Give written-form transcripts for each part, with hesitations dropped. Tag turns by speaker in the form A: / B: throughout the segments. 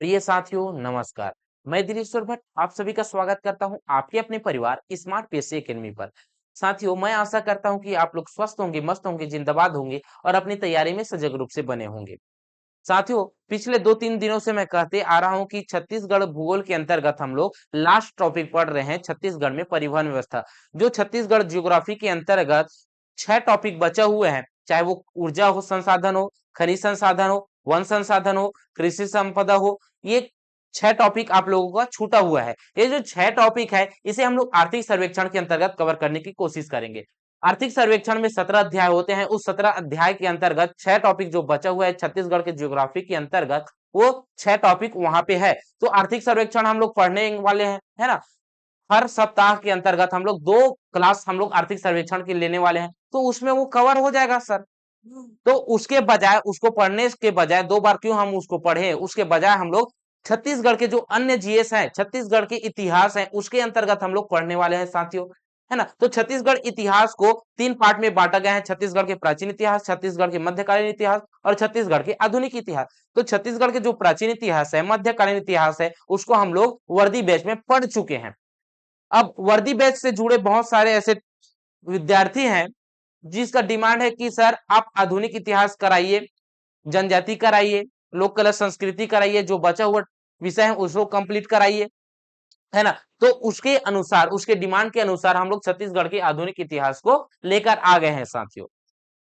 A: प्रिय साथियों नमस्कार। मैं दिनेश्वर भट्ट आप सभी का स्वागत करता हूं आपके अपने परिवार स्मार्ट पीएससी एकेडमी पर। साथियों मैं आशा करता हूं कि आप लोग स्वस्थ होंगे, मस्त होंगे, जिंदाबाद होंगे और अपनी तैयारी में सजग रूप से बने होंगे। साथियों पिछले 2-3 दिनों से मैं कहते आ रहा हूं कि छत्तीसगढ़ भूगोल के अंतर्गत हम लोग लास्ट टॉपिक पढ़ रहे हैं छत्तीसगढ़ में परिवहन व्यवस्था। जो छत्तीसगढ़ ज्योग्राफी के अंतर्गत 6 टॉपिक बचे हुए हैं, चाहे वो ऊर्जा हो संसाधन हो, खनिज संसाधन हो, वन संसाधन हो, कृषि संपदा हो, ये 6 टॉपिक आप लोगों का छूटा हुआ है। ये जो 6 टॉपिक है इसे हम लोग आर्थिक सर्वेक्षण के अंतर्गत कवर करने की कोशिश करेंगे। आर्थिक सर्वेक्षण में 17 अध्याय होते हैं। उस 17 अध्याय के अंतर्गत 6 टॉपिक जो बचा हुआ है छत्तीसगढ़ के ज्योग्राफी के अंतर्गत, वो 6 टॉपिक वहां पे है। तो आर्थिक सर्वेक्षण हम लोग पढ़ने वाले हैं, है ना। हर सप्ताह के अंतर्गत हम लोग 2 क्लास हम लोग आर्थिक सर्वेक्षण की लेने वाले हैं, तो उसमें वो कवर हो जाएगा सर। तो उसके बजाय उसको पढ़ने के बजाय 2 बार क्यों हम उसको पढ़े, उसके बजाय हम लोग छत्तीसगढ़ के जो अन्य जीएस हैं, छत्तीसगढ़ के इतिहास है, उसके अंतर्गत हम लोग पढ़ने वाले हैं साथियों, है ना। तो छत्तीसगढ़ इतिहास को 3 पार्ट में बांटा गया है। छत्तीसगढ़ के प्राचीन इतिहास, छत्तीसगढ़ के मध्यकालीन इतिहास और छत्तीसगढ़ के आधुनिक इतिहास। तो छत्तीसगढ़ के जो प्राचीन इतिहास है, मध्यकालीन इतिहास है, उसको हम लोग वर्दी बैच में पढ़ चुके हैं। अब वर्दी बैच से जुड़े बहुत सारे ऐसे विद्यार्थी हैं जिसका डिमांड है कि सर आप आधुनिक इतिहास कराइए, जनजाति कराइए, लोक कला संस्कृति कराइए, जो बचा हुआ विषय है उसको कंप्लीट कराइए, है ना। तो उसके अनुसार, उसके डिमांड के अनुसार हम लोग छत्तीसगढ़ के आधुनिक इतिहास को लेकर आ गए हैं साथियों।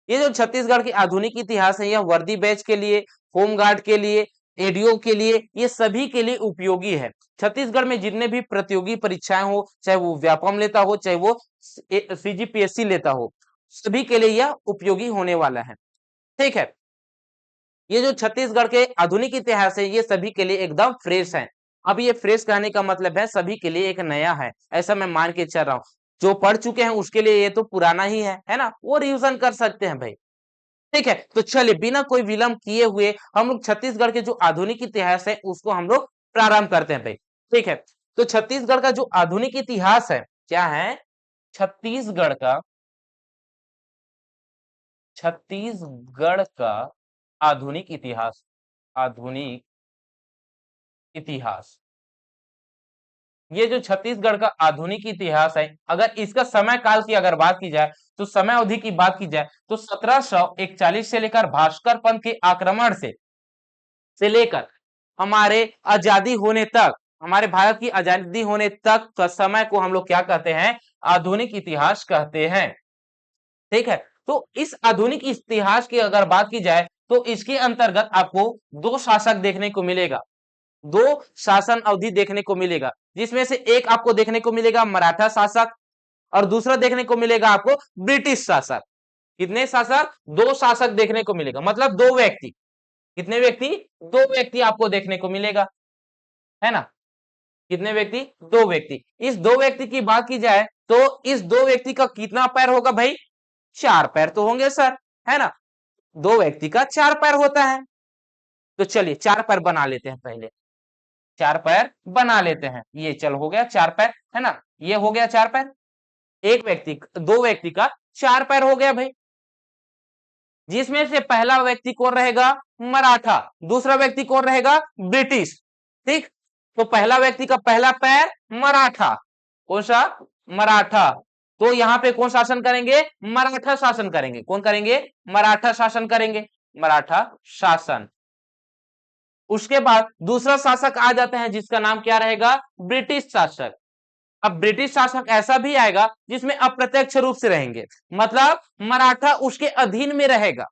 A: ये जो छत्तीसगढ़ की आधुनिक इतिहास है, यह वर्दी बैच के लिए, होमगार्ड के लिए, एडीओ के लिए, ये सभी के लिए उपयोगी है। छत्तीसगढ़ में जितने भी प्रतियोगी परीक्षाएं हो, चाहे वो व्यापम लेता हो, चाहे वो सीजीपीएससी लेता हो, सभी के लिए यह उपयोगी होने वाला है। ठीक है। ये जो छत्तीसगढ़ के आधुनिक इतिहास है, ये सभी के लिए एकदम फ्रेश है। अब ये फ्रेश कहने का मतलब है सभी के लिए एक नया है, ऐसा मैं मान के चल रहा हूँ। जो पढ़ चुके हैं उसके लिए ये तो पुराना ही है ना, वो रिवीजन कर सकते हैं भाई। ठीक है, तो चलिए बिना कोई विलंब किए हुए हम लोग छत्तीसगढ़ के जो आधुनिक इतिहास है उसको हम लोग प्रारंभ करते हैं भाई। ठीक है, तो छत्तीसगढ़ का जो आधुनिक इतिहास है, क्या है? छत्तीसगढ़ का छत्तीसगढ़ का आधुनिक इतिहास, आधुनिक इतिहास। ये जो छत्तीसगढ़ का आधुनिक इतिहास है, अगर इसका समय काल की अगर बात की जाए, तो समय अवधि की बात की जाए तो 1741 से लेकर भास्कर पंथ के आक्रमण से लेकर हमारे आजादी होने तक, हमारे भारत की आजादी होने तक का समय को हम लोग क्या कहते हैं? आधुनिक इतिहास कहते हैं। ठीक है, तो इस आधुनिक इतिहास की अगर बात की जाए तो इसके अंतर्गत आपको 2 शासक देखने को मिलेगा, 2 शासन अवधि देखने को मिलेगा, जिसमें से एक आपको देखने को मिलेगा मराठा शासक और दूसरा देखने को मिलेगा आपको ब्रिटिश शासक। कितने शासक? 2 शासक देखने को मिलेगा, मतलब 2 व्यक्ति। कितने व्यक्ति? 2 व्यक्ति आपको देखने को मिलेगा, है ना। कितने व्यक्ति? 2 व्यक्ति। इस 2 व्यक्ति की बात की जाए तो इस 2 व्यक्ति का कितना पैर होगा भाई? 4 पैर तो होंगे सर, है ना। 2 व्यक्ति का 4 पैर होता है। तो चलिए 4 पैर बना लेते हैं पहले, 4 पैर बना लेते हैं। ये चल हो गया 4 पैर, है ना। ये हो गया 4 पैर। एक व्यक्ति, 2 व्यक्ति का 4 पैर हो गया भाई, जिसमें से पहला व्यक्ति कौन रहेगा? मराठा। दूसरा व्यक्ति कौन रहेगा? ब्रिटिश। ठीक, तो पहला व्यक्ति का पहला पैर मराठा। कौन सा? मराठा। तो यहां पे कौन शासन करेंगे? मराठा शासन करेंगे। कौन करेंगे? मराठा शासन करेंगे, मराठा शासन। उसके बाद दूसरा शासक आ जाते हैं जिसका नाम क्या रहेगा? ब्रिटिश शासक। अब ब्रिटिश शासक ऐसा भी आएगा जिसमें अप्रत्यक्ष रूप से रहेंगे, मतलब मराठा उसके अधीन में रहेगा।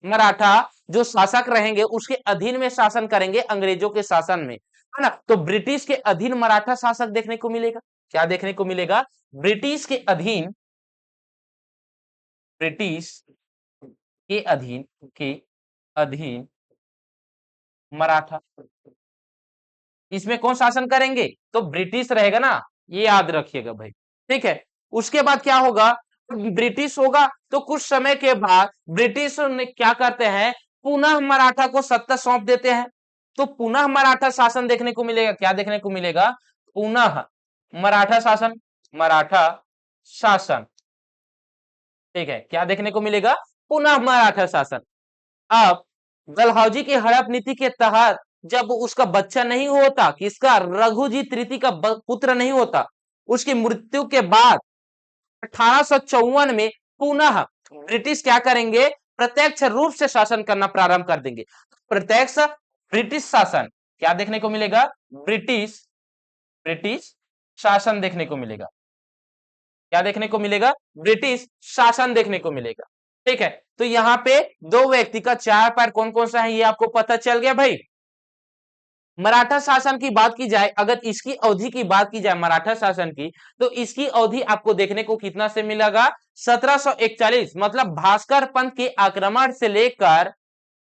A: मराठा जो शासक रहेंगे उसके अधीन में शासन करेंगे, अंग्रेजों के शासन में, है ना। तो ब्रिटिश के अधीन मराठा शासक देखने को मिलेगा। क्या देखने को मिलेगा? ब्रिटिश के अधीन, ब्रिटिश के अधीन मराठा। इसमें कौन शासन करेंगे? तो ब्रिटिश रहेगा ना, ये याद रखिएगा भाई। ठीक है, उसके बाद क्या होगा? ब्रिटिश होगा तो कुछ समय के बाद ब्रिटिश ने क्या करते हैं? पुनः मराठा को सत्ता सौंप देते हैं। तो पुनः मराठा शासन देखने को मिलेगा। क्या देखने को मिलेगा? पुनः मराठा शासन, मराठा शासन। ठीक है, क्या देखने को मिलेगा? पुनः मराठा शासन। अब डलहौजी की हड़प नीति के तहत जब उसका बच्चा नहीं होता, किसका, रघुजी तृतीय का पुत्र नहीं होता, उसकी मृत्यु के बाद 1854 में पुनः ब्रिटिश क्या करेंगे, प्रत्यक्ष रूप से शासन करना प्रारंभ कर देंगे। प्रत्यक्ष ब्रिटिश शासन क्या देखने को मिलेगा, ब्रिटिश ब्रिटिश शासन देखने को मिलेगा। क्या देखने को मिलेगा, ब्रिटिश शासन देखने को मिलेगा। ठीक है, तो यहाँ पे दो व्यक्ति का चार पैर कौन कौन सा है ये आपको पता चल गया भाई। मराठा शासन की बात की जाए, अगर इसकी अवधि की बात की जाए मराठा शासन की, तो इसकी अवधि आपको देखने को कितना से मिलेगा, 1741, मतलब भास्कर पंथ के आक्रमण से लेकर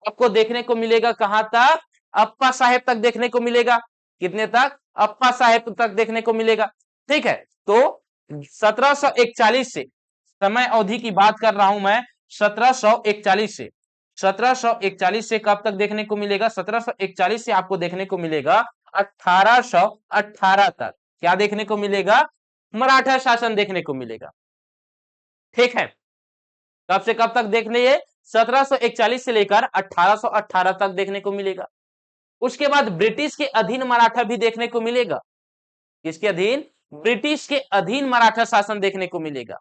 A: आपको देखने को मिलेगा कहां तक, अप्पा साहेब तक देखने को मिलेगा। कितने तक, अप्पा साहेब तक देखने को मिलेगा। ठीक है, तो 1741 से, समय अवधि की बात कर रहा हूं मैं, 1741 से 1741 से कब तक देखने को मिलेगा, 1741 से आपको देखने को मिलेगा 1818 तक। क्या देखने को मिलेगा, मराठा शासन देखने को मिलेगा। ठीक है, कब से कब तक देखने, ये 1741 से लेकर 1818 तक देखने को मिलेगा। उसके बाद ब्रिटिश के अधीन मराठा भी देखने को मिलेगा। किसके अधीन, ब्रिटिश के अधीन मराठा शासन देखने को मिलेगा,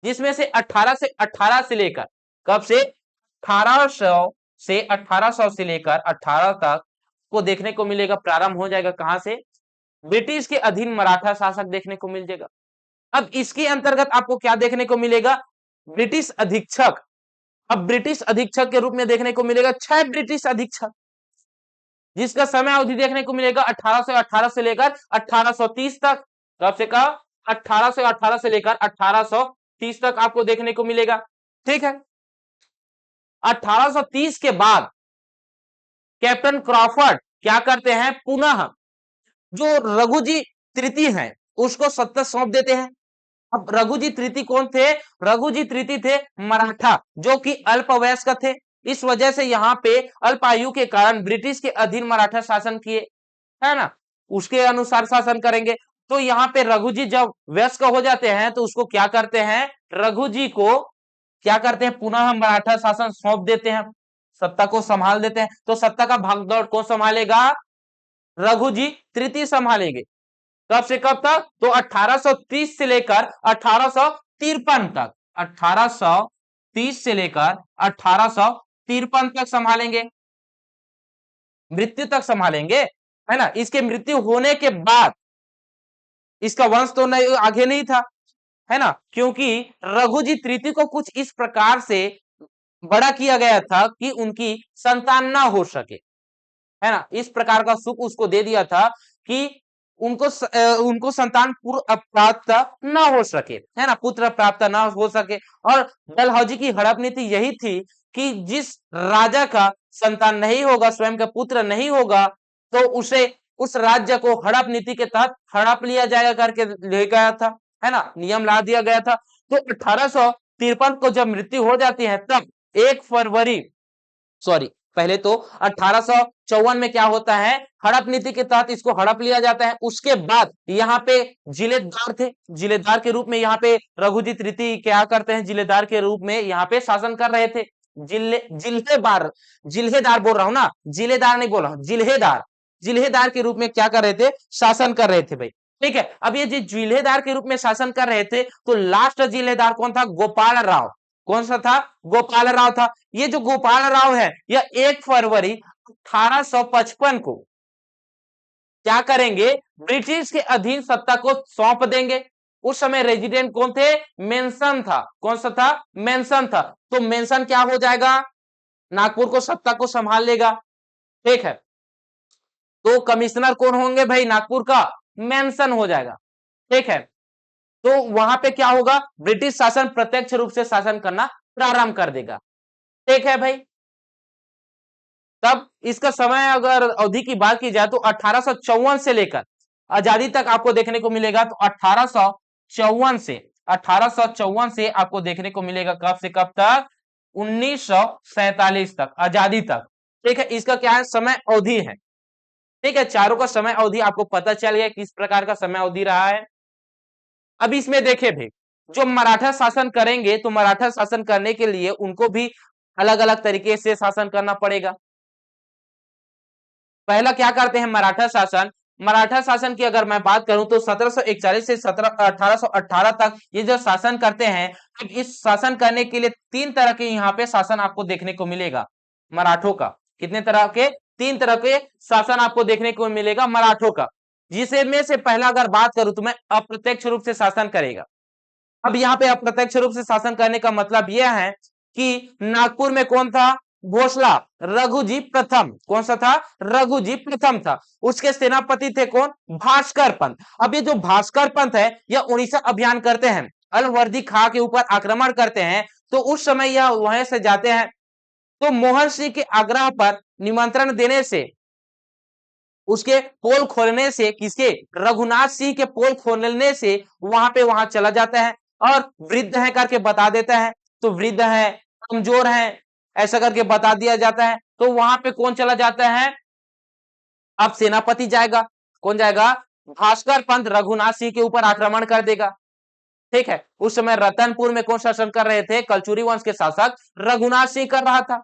A: जिसमें से 1818 से लेकर कब से, 1800 से लेकर 18 तक को देखने को मिलेगा, प्रारंभ हो जाएगा कहां से, ब्रिटिश के अधीन मराठा शासक देखने को मिल जाएगा। अब इसके अंतर्गत आपको क्या देखने को मिलेगा, ब्रिटिश अधीक्षक। अब ब्रिटिश अधीक्षक के रूप में देखने को मिलेगा 6 ब्रिटिश अधीक्षक, जिसका समय अवधि देखने को मिलेगा 1818 से लेकर 1830 तक। कब से कब, 1818 से लेकर 1830 तक आपको देखने को मिलेगा। ठीक है, 1830 के बाद कैप्टन क्रॉफर्ड क्या करते हैं, पुनः जो रघुजी तृतीय हैं उसको सत्ता सौंप देते हैं। अब रघुजी तृतीय कौन थे, रघुजी तृतीय थे मराठा, जो कि अल्पवयस्क थे। इस वजह से यहाँ पे अल्पायु के कारण ब्रिटिश के अधीन मराठा शासन किए, है ना, उसके अनुसार शासन करेंगे। तो यहाँ पे रघुजी जब वयस्क हो जाते हैं तो उसको क्या करते हैं, रघुजी को क्या करते हैं, पुनः मराठा शासन सौंप देते हैं, सत्ता को संभाल देते हैं। तो सत्ता का भागदौड़ कौन संभालेगा, रघुजी तृतीय संभालेंगे। कब से कब तक, तो 1830 से लेकर 1853 तक, 1830 से लेकर 1853 तक संभालेंगे, मृत्यु तक संभालेंगे, है ना। इसके मृत्यु होने के बाद इसका वंश तो नहीं, आगे नहीं था, है ना, क्योंकि रघुजी तृतीय को कुछ इस प्रकार से बड़ा किया गया था कि उनकी संतान ना हो सके, है ना, इस प्रकार का सुख उसको दे दिया था कि उनको संतान प्राप्त न हो सके, है ना, पुत्र प्राप्त न हो सके। और डलहौजी की हड़प नीति यही थी कि जिस राजा का संतान नहीं होगा, स्वयं का पुत्र नहीं होगा, तो उसे उस राज्य को हड़प नीति के तहत हड़प लिया जाएगा करके ले गया था, है ना, नियम ला दिया गया था। तो 1853 को जब मृत्यु हो जाती है तब 1 फरवरी, सॉरी, पहले तो 1854 में क्या होता है, हड़प नीति के तहत इसको हड़प लिया जाता है। उसके बाद यहाँ पे जिलेदार थे, जिलेदार के रूप में यहाँ पे रघुजी तृतीय क्या करते हैं, जिलेदार के रूप में यहाँ पे शासन कर रहे थे। जिल्हेदार बोल रहा हूं ना, जिलेदार नहीं बोल रहा हूं, जिल्हेदार, जिल्हेदार के रूप में क्या कर रहे थे, शासन कर रहे थे भाई। ठीक है, अब ये जिल्हेदार के रूप में शासन कर रहे थे, तो लास्ट जिल्हेदार कौन था, गोपाल राव। कौन सा था, गोपाल राव था। ये जो गोपाल राव है, यह 1 फरवरी 1855 को क्या करेंगे, ब्रिटिश के अधीन सत्ता को सौंप देंगे। उस समय रेजिडेंट कौन थे, मेंशन था। कौन सा था, मेंशन था। तो मेंशन क्या हो जाएगा, नागपुर को सत्ता को संभाल लेगा। ठीक है, तो कमिश्नर कौन होंगे भाई, नागपुर का मेंशन हो जाएगा। ठीक है, तो वहां पे क्या होगा, ब्रिटिश शासन प्रत्यक्ष रूप से शासन करना प्रारंभ कर देगा। ठीक है भाई, तब इसका समय अगर अवधि की बात की जाए तो 1854 से लेकर आजादी तक आपको देखने को मिलेगा। तो 1854 से आपको देखने को मिलेगा कब से कब तक, 1947 तक, आजादी तक। ठीक है, इसका क्या है, समय अवधि है। ठीक है, चारों का समय अवधि आपको पता चल गया किस प्रकार का समय अवधि रहा है। अब इसमें देखे भाई, जो मराठा शासन करेंगे तो मराठा शासन करने के लिए उनको भी अलग अलग तरीके से शासन करना पड़ेगा। पहला क्या करते हैं, मराठा शासन। मराठा शासन की अगर मैं बात करूं तो 1741 से 1818 तक ये जो शासन करते हैं। अब इस शासन करने के लिए तीन तरह के यहाँ पे शासन आपको देखने को मिलेगा मराठों का। कितने तरह के, तीन तरह के शासन आपको देखने को मिलेगा मराठों का। जिसे में से पहला अगर बात करूं तो मैं अप्रत्यक्ष रूप से शासन करेगा। अब यहाँ पे अप्रत्यक्ष रूप से शासन करने का मतलब यह है कि नागपुर में कौन था, भोसला, रघुजी प्रथम। कौन सा था, रघुजी प्रथम था। उसके सेनापति थे कौन, भास्कर पंत। अब ये जो भास्कर पंत है यह उड़ीसा अभियान करते हैं, अलवर्दी खां के ऊपर आक्रमण करते हैं। तो उस समय यह वहां से जाते हैं, तो मोहन सिंह के आग्रह पर निमंत्रण देने से, उसके पोल खोलने से, किसके, रघुनाथ सिंह के पोल खोलने से वहां चला जाता है और वृद्ध है करके बता देता है। तो वृद्ध है, कमजोर है, ऐसा करके बता दिया जाता है। तो वहां पे कौन चला जाता है, अब सेनापति जाएगा। कौन जाएगा, भास्कर पंत रघुनाथ सिंह के ऊपर आक्रमण कर देगा। ठीक है, उस समय रतनपुर में कौन शासन कर रहे थे, कलचुरी वंश के शासक रघुनाथ सिंह कर रहा था।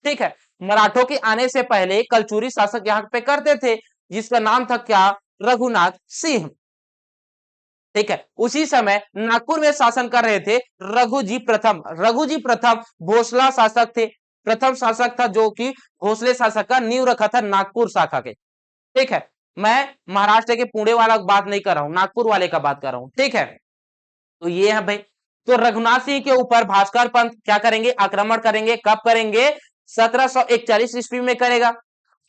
A: ठीक है, मराठों के आने से पहले कलचुरी शासक यहाँ पे करते थे, जिसका नाम था क्या, रघुनाथ सिंह। ठीक है, उसी समय नागपुर में शासन कर रहे थे रघुजी प्रथम। रघुजी प्रथम भोसला शासक थे, प्रथम शासक था जो कि भोसले शासक का नींव रखा था नागपुर शाखा के। ठीक है, मैं महाराष्ट्र के पुणे वाला बात नहीं कर रहा हूं, नागपुर वाले का बात कर रहा हूं। ठीक है, तो ये है भाई। तो रघुनाथ सिंह के ऊपर भास्कर पंत क्या करेंगे, आक्रमण करेंगे। कब करेंगे, 1741 ईस्वी में करेगा।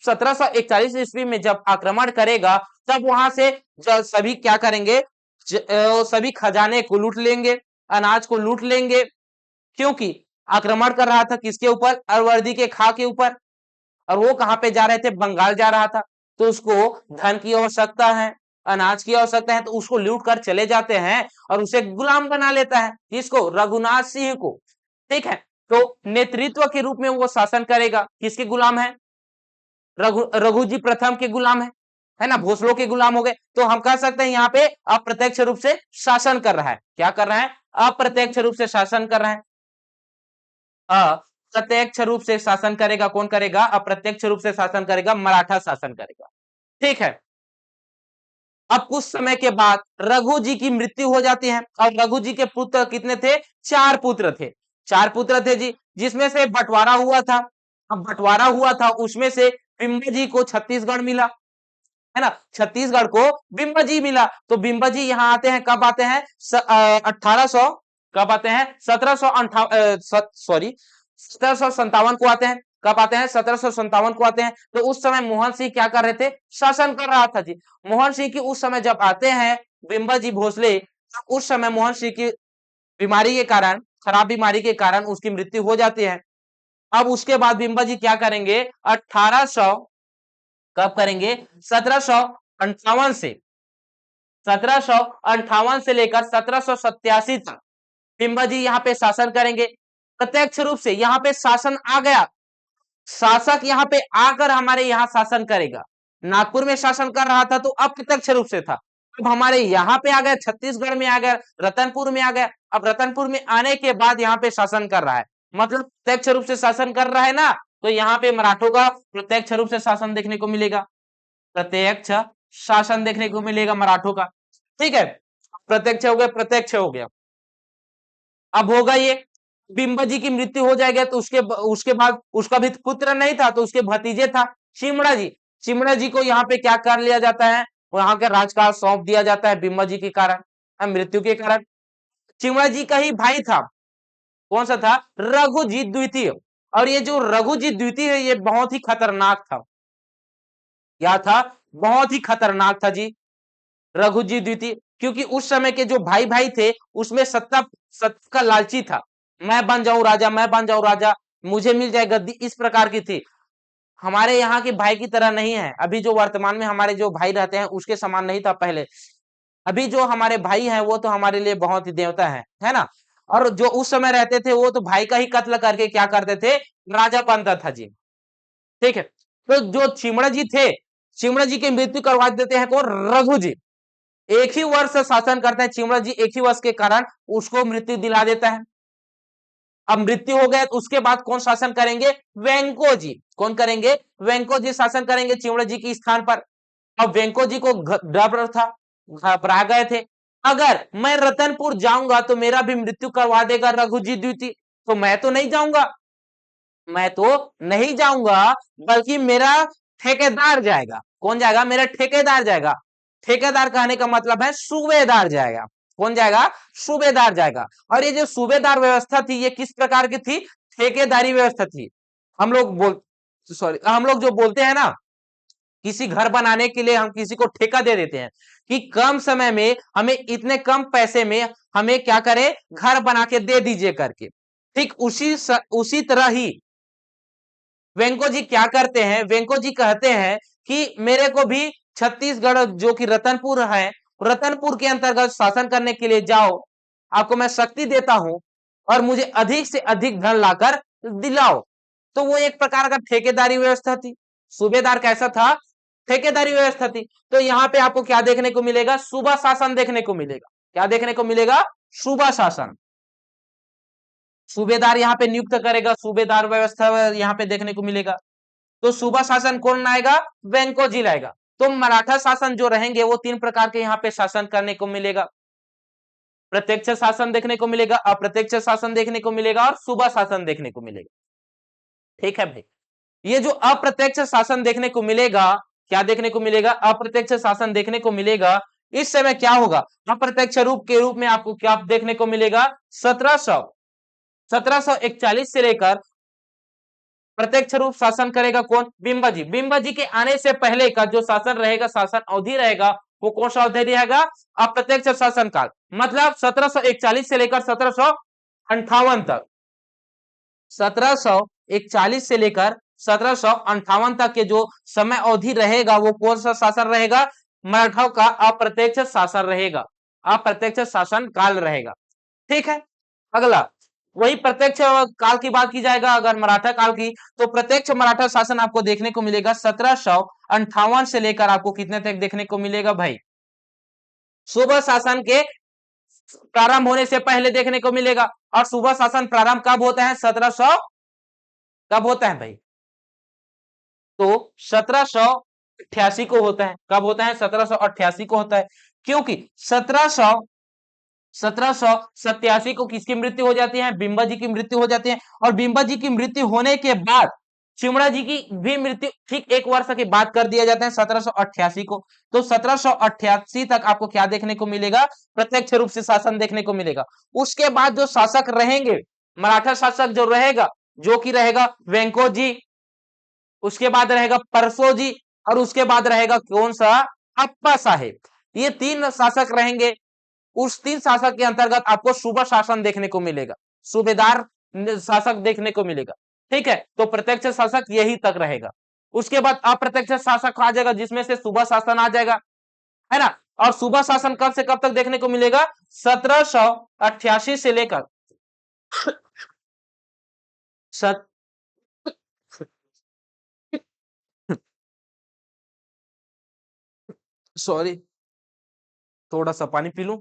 A: 1741 ईस्वी में जब आक्रमण करेगा तब वहां से सभी क्या करेंगे, सभी खजाने को लूट लेंगे, अनाज को लूट लेंगे। क्योंकि आक्रमण कर रहा था किसके ऊपर, अरवर्दी के खां के ऊपर। और वो कहां पे जा रहे थे, बंगाल जा रहा था। तो उसको धन की आवश्यकता है, अनाज की आवश्यकता है, तो उसको लूट कर चले जाते हैं और उसे गुलाम बना लेता है। किसको, रघुनाथ सिंह को। ठीक है, तो नेतृत्व के रूप में वो शासन करेगा। किसके गुलाम है, रघुजी प्रथम के गुलाम है ना, भोसलों के गुलाम हो गए। तो हम कह सकते हैं यहाँ पे अप्रत्यक्ष रूप से शासन कर रहा है। क्या कर रहा है, अप्रत्यक्ष रूप से शासन कर रहा है। अप्रत्यक्ष रूप से शासन करेगा, कौन करेगा, अप्रत्यक्ष रूप से शासन करेगा, मराठा शासन करेगा। ठीक है, अब कुछ समय के बाद रघु जी की मृत्यु हो जाती है। और रघु जी के पुत्र कितने थे, चार पुत्र थे। चार पुत्र थे जी, जिसमें से बंटवारा हुआ था। अब बंटवारा हुआ था उसमें से बिंब जी को छत्तीसगढ़ मिला, है ना, छत्तीसगढ़ को बिंब जी मिला। तो बिंब जी यहाँ आते हैं, कब आते हैं, 1800, कब आते हैं, 1757 को आते हैं। कब आते हैं, 1757 को आते हैं। तो उस समय मोहन सिंह क्या कर रहे थे, शासन कर रहा था जी। मोहन सिंह की उस समय जब आते हैं बिंब जी भोसले, तो उस समय मोहन सिंह की बीमारी के कारण, खराब बीमारी के कारण उसकी मृत्यु हो जाती है। अब उसके बाद बिंब जी क्या करेंगे, 1800, कब करेंगे, 1758 से, 1758 से लेकर 1787 तक बिंब जी यहाँ पे शासन करेंगे। प्रत्यक्ष रूप से यहाँ पे शासन आ गया, शासक यहाँ पे आकर हमारे यहाँ शासन करेगा। नागपुर में शासन कर रहा था तो अप्रत्यक्ष रूप से था। अब हमारे यहाँ पे आ गया, छत्तीसगढ़ में आ गया, रतनपुर में आ गया। अब रतनपुर में आने के बाद यहाँ पे शासन कर रहा है, मतलब प्रत्यक्ष रूप से शासन कर रहा है ना। तो यहाँ पे मराठों का प्रत्यक्ष रूप से शासन देखने को मिलेगा, प्रत्यक्ष शासन देखने को मिलेगा मराठों का। ठीक है, प्रत्यक्ष हो गया, प्रत्यक्ष हो गया। अब होगा ये, बिंब जी की मृत्यु हो जाएगा तो उसके उसके बाद उसका भी पुत्र नहीं था, तो उसके भतीजे था चिमड़ा जी। चिमड़ा जी को यहाँ पे क्या कर लिया जाता है, वहां का राजकाज सौंप दिया जाता है बिंब जी के कारण, मृत्यु के कारण। चिमड़ा जी का ही भाई था, कौन सा था, रघुजी द्वितीय। और ये जो रघुजी द्वितीय है ये बहुत ही खतरनाक था। क्या था, बहुत ही खतरनाक था जी रघुजी द्वितीय। क्योंकि उस समय के जो भाई भाई थे उसमें सत्ता सत्ता का लालची था। मैं बन जाऊं राजा, मैं बन जाऊं राजा, मुझे मिल जाए गद्दी, इस प्रकार की थी। हमारे यहाँ के भाई की तरह नहीं है। अभी जो वर्तमान में हमारे जो भाई रहते हैं उसके समान नहीं था पहले। अभी जो हमारे भाई हैं वो तो हमारे लिए बहुत ही देवता है ना। और जो उस समय रहते थे वो तो भाई का ही कत्ल करके क्या करते थे, राजा बनता था जी। ठीक है, तो जो चिमड़ा जी थे, चिमड़ा जी की मृत्यु करवा देते हैं कौन, रघु जी। एक ही वर्ष शासन करते हैं चिमड़ा जी, एक ही वर्ष के कारण उसको मृत्यु दिला देता है। अब मृत्यु हो गया तो उसके बाद कौन शासन करेंगे? वेंको जी। कौन करेंगे? वेंको जी शासन करेंगे चिमड़ा जी के स्थान पर। अब वेंको जी को डर था, घबरा गए थे, अगर मैं रतनपुर जाऊंगा तो मेरा भी मृत्यु करवा देगा रघुजी द्वितीय, तो मैं तो नहीं जाऊंगा, मैं तो नहीं जाऊंगा, बल्कि मेरा ठेकेदार जाएगा। कौन जाएगा? मेरा ठेकेदार जाएगा। ठेकेदार कहने का मतलब है सूबेदार जाएगा। कौन जाएगा? सूबेदार जाएगा। और ये जो सूबेदार व्यवस्था थी ये किस प्रकार की थी? ठेकेदारी व्यवस्था थी। हम लोग जो बोलते हैं ना, किसी घर बनाने के लिए हम किसी को ठेका दे देते हैं कि कम समय में हमें इतने कम पैसे में हमें क्या करे, घर बना के दे दीजिए करके। ठीक उसी तरह ही वेंको जी क्या करते हैं? वेंको जी कहते हैं कि मेरे को भी छत्तीसगढ़ जो कि रतनपुर है, रतनपुर के अंतर्गत शासन करने के लिए जाओ, आपको मैं शक्ति देता हूं और मुझे अधिक से अधिक धन लाकर दिलाओ। तो वो एक प्रकार का ठेकेदारी व्यवस्था थी। सूबेदार कैसा था? ठेकेदारी व्यवस्था थी। तो यहाँ पे आपको क्या देखने को मिलेगा? सूबा शासन देखने को मिलेगा। क्या देखने को मिलेगा? सूबा शासन। सूबेदार यहाँ पे नियुक्त करेगा, सूबेदार व्यवस्था यहाँ पे देखने को मिलेगा। तो सूबा शासन कौन लाएगा? वेंको जी लाएगा। तो मराठा शासन जो रहेंगे वो तीन प्रकार के यहाँ पे शासन करने को मिलेगा। प्रत्यक्ष शासन देखने को मिलेगा, अप्रत्यक्ष शासन देखने को मिलेगा और सूबा शासन देखने को मिलेगा। ठीक है भाई, ये जो अप्रत्यक्ष शासन देखने को मिलेगा, क्या देखने को मिलेगा? अप्रत्यक्ष शासन देखने को मिलेगा। इस समय क्या होगा? अप्रत्यक्ष रूप के रूप में आपको क्या देखने को मिलेगा? 1741 से लेकर प्रत्यक्ष रूप शासन करेगा कौन? बिंबा जी। बिंबा जी के आने से पहले का जो शासन रहेगा, शासन अवधि रहेगा, वो कौन सा अवधि रहेगा? अप्रत्यक्ष शासन काल। मतलब 1741 से लेकर 1758 तक, 1741 से लेकर 1758 तक के जो समय अवधि रहेगा वो कौन सा शासन रहेगा? मराठाओं का अप्रत्यक्ष शासन रहेगा, अप्रत्यक्ष शासन काल रहेगा। ठीक है, अगला वही प्रत्यक्ष काल की बात की जाएगा। अगर मराठा काल की, तो प्रत्यक्ष मराठा शासन आपको देखने को मिलेगा 1758 से लेकर आपको कितने तक देखने को मिलेगा भाई? सूबा शासन के प्रारंभ होने से पहले देखने को मिलेगा। और सूबा शासन प्रारंभ कब होता है? 1700 कब होता है भाई? तो 1788 को होता है। कब होता है? 1788 को होता है, क्योंकि 1787 को किसकी मृत्यु हो जाती है? बिंबा जी की मृत्यु हो जाती है। और बिंबा जी की मृत्यु होने के बाद चिमड़ा जी की भी मृत्यु ठीक एक वर्ष की बात कर दिया जाता है 1788 को। तो 1788 तक आपको क्या देखने को मिलेगा? प्रत्यक्ष रूप से शासन देखने को मिलेगा। उसके बाद जो शासक रहेंगे, मराठा शासक जो रहेगा, जो कि रहेगा वेंको जी, उसके बाद रहेगा परसो जी, और उसके बाद रहेगा कौन सा? अप्पा साहेब। ये तीन शासक रहेंगे। उस तीन शासक के अंतर्गत आपको सूबा शासन देखने को मिलेगा, सूबेदार शासक देखने को मिलेगा। ठीक है, तो प्रत्यक्ष शासक यही तक रहेगा। उसके बाद अप्रत्यक्ष शासक आ जाएगा, जिसमें से सूबा शासन आ जाएगा, है ना। और सूबा शासन कब से कब तक देखने को मिलेगा? 1788 से लेकर सत सॉरी, थोड़ा सा पानी पी लूं।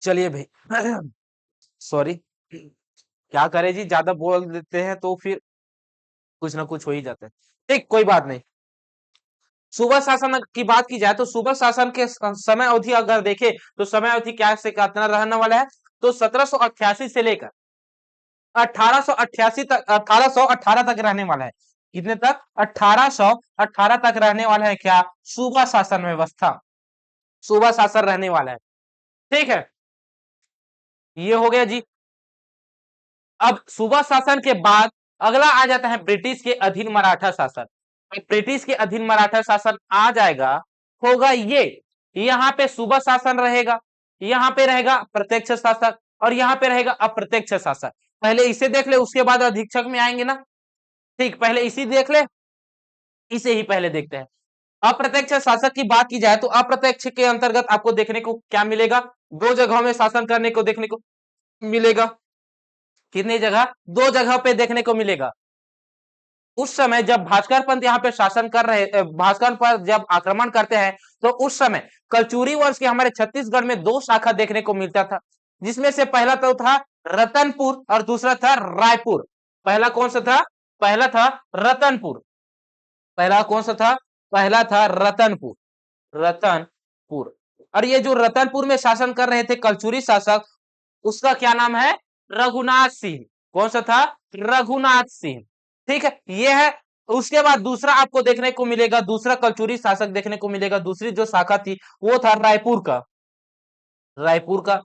A: चलिए भाई, सॉरी, क्या करें जी, ज्यादा बोल देते हैं तो फिर कुछ ना कुछ हो ही जाता है। ठीक, कोई बात नहीं। सुबह शासन की बात की जाए तो सुबह शासन के समय अवधि अगर देखे तो समय अवधि क्या से कितना रहने वाला है? तो 1788 से लेकर 1888 तक, 1818 तक रहने वाला है। कितने तक? 1818 तक रहने वाला है क्या? सूबा शासन व्यवस्था, सूबा शासन रहने वाला है। ठीक है, ये हो गया जी। अब सूबा शासन के बाद अगला आ जाता है ब्रिटिश के अधीन मराठा शासन। ब्रिटिश के अधीन मराठा शासन आ जाएगा, होगा ये, यहाँ पे सूबा शासन रहेगा, यहाँ पे रहेगा प्रत्यक्ष शासक, और यहाँ पे रहेगा अप्रत्यक्ष शासक। पहले इसे देख ले, उसके बाद अधीक्षक में आएंगे ना। ठीक, पहले इसी देख ले, इसे ही पहले देखते हैं। अप्रत्यक्ष शासक की बात की जाए तो अप्रत्यक्ष के अंतर्गत आपको देखने को क्या मिलेगा? दो जगहों में शासन करने को देखने को, मिलेगा। कितनी जगह? दो जगह पे देखने को मिलेगा। उस समय जब भास्कर पंत यहाँ पे शासन कर रहे, भास्कर पर जब आक्रमण करते हैं, तो उस समय कलचुरी वंश के हमारे छत्तीसगढ़ में दो शाखा देखने को मिलता था, जिसमें से पहला तो था रतनपुर और दूसरा था रायपुर। पहला कौन सा था? पहला था रतनपुर। पहला कौन सा था? पहला था रतनपुर। रतनपुर। और ये जो रतनपुर में शासन कर रहे थे कलचुरी शासक, उसका क्या नाम है? रघुनाथ सिंह। कौन सा था? रघुनाथ सिंह। ठीक है, ये है। उसके बाद दूसरा आपको देखने को मिलेगा, दूसरा कलचुरी शासक देखने को मिलेगा, दूसरी जो शाखा थी वो था रायपुर का। रायपुर का।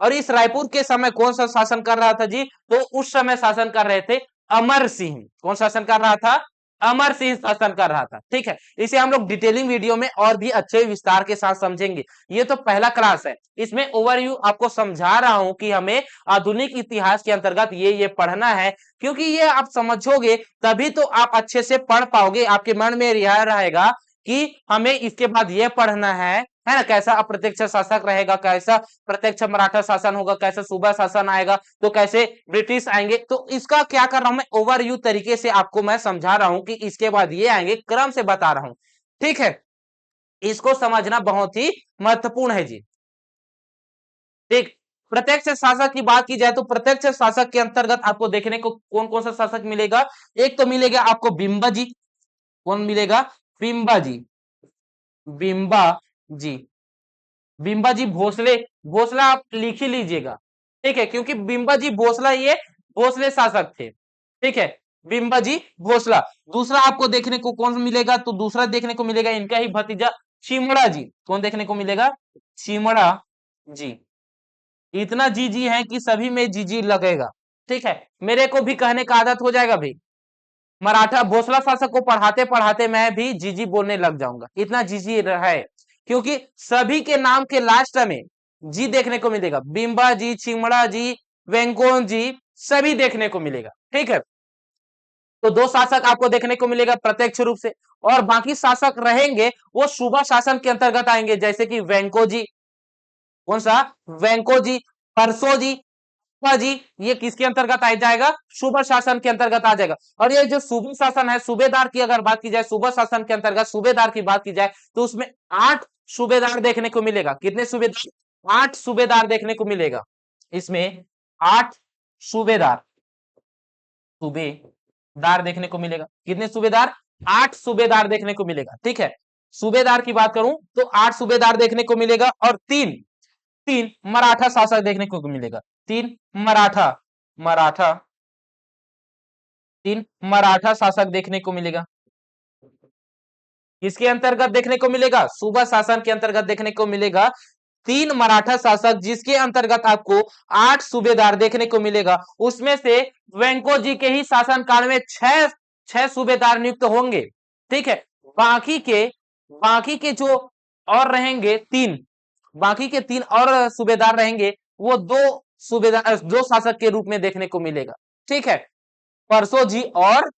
A: और इस रायपुर के समय कौन सा शासन कर रहा था जी? तो उस समय शासन कर रहे थे अमर सिंह। कौन शासन कर रहा था? अमर सिंह शासन कर रहा था। ठीक है, इसे हम लोग डिटेलिंग वीडियो में और भी अच्छे विस्तार के साथ समझेंगे। ये तो पहला क्लास है, इसमें ओवरव्यू आपको समझा रहा हूं कि हमें आधुनिक इतिहास के अंतर्गत ये पढ़ना है, क्योंकि ये आप समझोगे तभी तो आप अच्छे से पढ़ पाओगे। आपके मन में यह रहेगा कि हमें इसके बाद ये पढ़ना है ना, कैसा अप्रत्यक्ष शासक रहेगा, कैसा प्रत्यक्ष मराठा शासन होगा, कैसा सूबा शासन आएगा, तो कैसे ब्रिटिश आएंगे। तो इसका क्या कर रहा हूं मैं, ओवरव्यू तरीके से आपको मैं समझा रहा हूं कि इसके बाद ये आएंगे, क्रम से बता रहा हूं। ठीक है, इसको समझना बहुत ही महत्वपूर्ण है जी। ठीक, प्रत्यक्ष शासक की बात की जाए तो प्रत्यक्ष शासक के अंतर्गत आपको देखने को कौन कौन सा शासक मिलेगा? एक तो मिलेगा आपको बिंबा जी। कौन मिलेगा? बिंबा जी। बिंबा जी। बिंबा जी भोसले। भोसला आप लिख ही लीजिएगा। ठीक है, क्योंकि बिंबा जी भोसला ये भोसले शासक थे। ठीक है, बिंबा जी भोसला। दूसरा आपको देखने को कौन मिलेगा? तो दूसरा देखने को मिलेगा इनका ही भतीजा चिमड़ा जी। कौन देखने को मिलेगा? चिमड़ा जी। इतना जी जी है कि सभी में जी जी लगेगा। ठीक है, मेरे को भी कहने का आदत हो जाएगा भाई। मराठा भोसला शासक को पढ़ाते पढ़ाते मैं भी जीजी बोलने लग जाऊंगा, इतना जीजी है। क्योंकि सभी के नाम के लास्ट में जी देखने को मिलेगा, बिंबा जी, चिमड़ा जी, वेंकोन जी, सभी देखने को मिलेगा। ठीक है, तो दो शासक आपको देखने को मिलेगा प्रत्यक्ष रूप से, और बाकी शासक रहेंगे वो सूबा शासन के अंतर्गत आएंगे, जैसे कि वेंको जी। कौन सा? वेंको जी। परसो जी। जी, ये किसके अंतर्गत आ जाएगा? सूबा शासन के अंतर्गत आ जाएगा। और ये जो सूबा शासन है, सूबेदार की अगर बात की जाए, सूबा शासन के अंतर्गत सूबेदार की बात की जाए, तो उसमें 8 सूबेदार देखने को मिलेगा। कितने सूबेदार? 8 सूबेदार देखने को मिलेगा। इसमें 8 सूबेदार, सूबेदार देखने को मिलेगा। कितने सूबेदार? 8 सूबेदार देखने को मिलेगा। ठीक है, सूबेदार की बात करूं तो 8 सूबेदार देखने को मिलेगा, और तीन तीन मराठा शासक देखने को मिलेगा। तीन मराठा मराठा तीन मराठा शासक देखने को मिलेगा। किसके अंतर्गत देखने को मिलेगा? सूबा शासन के अंतर्गत देखने को मिलेगा। तीन मराठा शासक, जिसके अंतर्गत आपको 8 सूबेदार देखने को मिलेगा। उसमें से वेंको जी के ही शासनकाल में छह सूबेदार नियुक्त होंगे। ठीक है, बाकी के जो और रहेंगे तीन, बाकी के तीन और सूबेदार रहेंगे, वो दो शासक के रूप में देखने को मिलेगा। ठीक है, परसो जी और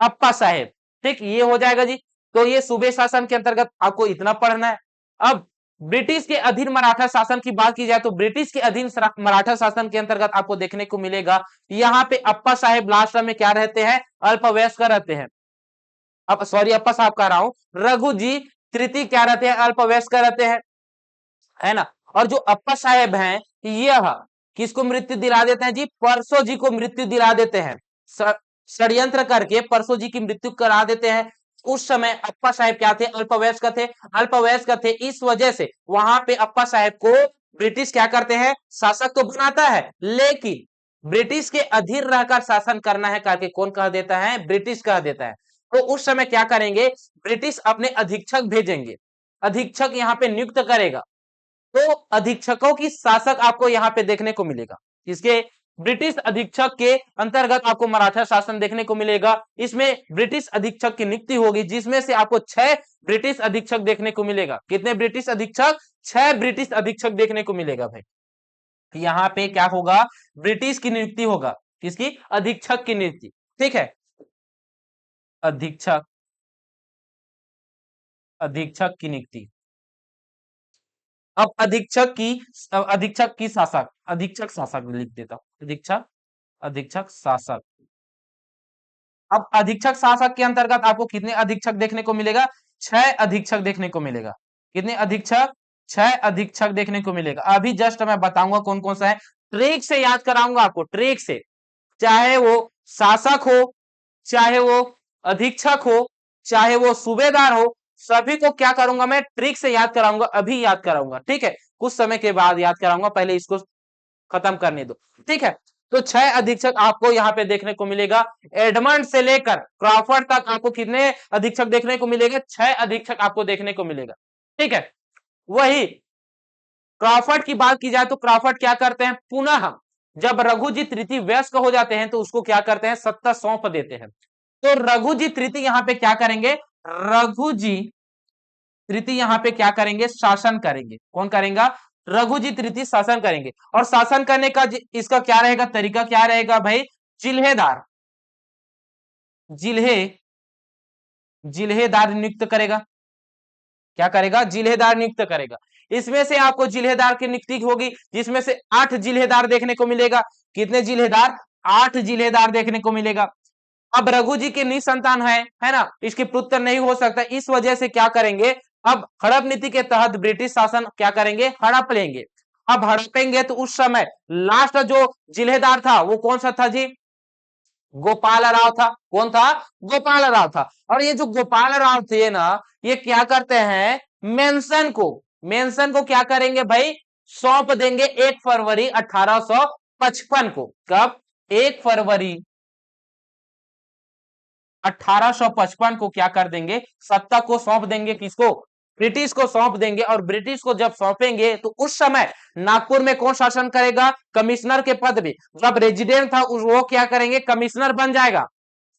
A: अप्पा साहेब। ठीक, ये हो जाएगा जी। तो ये सूबे शासन के अंतर्गत आपको इतना पढ़ना है। अब ब्रिटिश के अधीन मराठा शासन की बात की जाए तो ब्रिटिश के अधीन मराठा शासन के अंतर्गत आपको देखने को मिलेगा, यहाँ पे अप्पा साहेब लास्ट में क्या रहते हैं? अल्पवयस्क रहते हैं। अब सॉरी, अप्पा साहब कह रहा हूं, रघु जी तृतीय क्या रहते हैं? अल्पवयस्क रहते हैं, है ना। और जो अप्पा साहेब हैं, यह किसको मृत्यु दिला देते हैं जी? परसो जी को मृत्यु दिला देते हैं। षड्यंत्र करके परसो जी की मृत्यु करा देते हैं। उस समय अप्पा साहेब क्या थे? अल्पवयस्क थे। अल्पवयस्क थे, इस वजह से वहां पे अप्पा साहेब को ब्रिटिश क्या करते हैं? शासक तो बनाता है, लेकिन ब्रिटिश के अधीन रहकर शासन करना है करके कौन कह देता है? ब्रिटिश कह देता है। तो उस समय क्या करेंगे? ब्रिटिश अपने अधीक्षक भेजेंगे, अधीक्षक यहाँ पे नियुक्त करेगा। तो अधीक्षकों की शासक आपको यहाँ पे देखने को मिलेगा। इसके ब्रिटिश अधीक्षक के अंतर्गत आपको मराठा शासन देखने को मिलेगा। इसमें ब्रिटिश अधीक्षक की नियुक्ति होगी, जिसमें से आपको 6 ब्रिटिश अधीक्षक देखने को मिलेगा। कितने ब्रिटिश अधीक्षक? 6 ब्रिटिश अधीक्षक देखने को मिलेगा भाई। यहाँ पे क्या होगा? ब्रिटिश की नियुक्ति होगा। किसकी? अधीक्षक की नियुक्ति। ठीक है, अधीक्षक अधीक्षक की नियुक्ति। अब अधीक्षक की शासक, अधीक्षक शासक लिख देता हूं, अधीक्षक, अधीक्षक शासक। अब अधीक्षक शासक के अंतर्गत आपको कितने अधीक्षक देखने को मिलेगा? 6 अधीक्षक देखने को मिलेगा। कितने अधीक्षक? 6 अधीक्षक देखने को मिलेगा। अभी जस्ट मैं बताऊंगा कौन कौन सा है, ट्रिक से याद कराऊंगा आपको, ट्रिक से। चाहे वो शासक हो, चाहे वो अधीक्षक हो, चाहे वो सूबेदार हो, सभी को क्या करूंगा मैं, ट्रिक से याद कराऊंगा, अभी याद कराऊंगा, ठीक है? कुछ समय के बाद याद कराऊंगा, पहले इसको खत्म करने दो, ठीक है? तो 6 अधीक्षक आपको यहाँ पे देखने को मिलेगा। एडमंड से लेकर क्रॉफर्ड तक आपको कितने अधीक्षक देखने को मिलेगा? 6 अधीक्षक आपको देखने को मिलेगा, ठीक है? वही क्रॉफर्ड की बात की जाए तो क्रॉफर्ड क्या करते हैं, पुनः जब रघुजी तृतीय वयस्क हो जाते हैं तो उसको क्या करते हैं, सत्ता सौंप देते हैं। तो रघुजी तृतीय यहाँ पे क्या करेंगे, रघुजी तृतीय यहाँ पे क्या करेंगे, शासन करेंगे। कौन करेगा? रघुजी तृतीय शासन करेंगे। और शासन करने का इसका क्या रहेगा, तरीका क्या रहेगा भाई, जिल्हेदार, जिल्हे जिल्हेदार नियुक्त करेगा। क्या करेगा? जिल्हेदार नियुक्त करेगा। इसमें से आपको जिल्हेदार की नियुक्ति होगी, जिसमें से 8 जिल्हेदार देखने को मिलेगा। कितने जिल्हेदार? 8 जिल्हेदार देखने को मिलेगा। अब रघु जी के निसंतान है ना, इसकी पुत्र नहीं हो सकता, इस वजह से क्या करेंगे, अब हड़प नीति के तहत ब्रिटिश शासन क्या करेंगे, हड़प लेंगे। अब हड़पेंगे तो उस समय लास्ट जो जिल्हेदार था वो कौन सा था जी, गोपाल राव था। कौन था? गोपाल राव था। और ये जो गोपाल राव थे ना, ये क्या करते हैं, मेंशन को क्या करेंगे भाई, सौंप देंगे 1 फरवरी 1855 को। कब? 1 फरवरी 1855 को क्या कर देंगे, सत्ता को सौंप देंगे। किसको? ब्रिटिश को सौंप देंगे। और ब्रिटिश को जब सौंपेंगे तो उस समय नागपुर में कौन शासन करेगा, कमिश्नर के पद में। जब रेजिडेंट था वो क्या करेंगे, कमिश्नर बन जाएगा।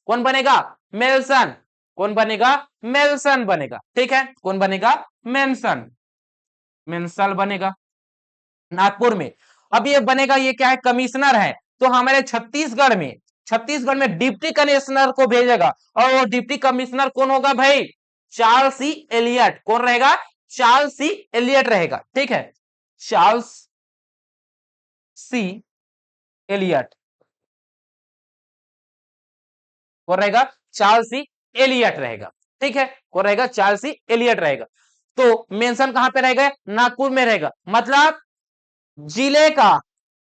A: कौन बनेगा? मेल्सन। कौन बनेगा? मेल्सन बनेगा, ठीक है? कौन बनेगा? मेंशन, मेंसल बनेगा नागपुर में। अब ये बनेगा, ये क्या है, कमिश्नर है। तो हमारे छत्तीसगढ़ में डिप्टी कमिश्नर को भेजेगा। और वो डिप्टी कमिश्नर कौन होगा भाई, चार्ल्स सी एलियट। कौन रहेगा? चार्ल्स सी एलियट रहेगा, ठीक है? चार्ल्स सी एलियट कौन रहेगा? चार्ल्स सी एलियट रहेगा, ठीक है? कौन रहेगा? चार्ल्स सी एलियट रहेगा। तो मेंशन कहां पे रहेगा? नागपुर में रहेगा। मतलब जिले का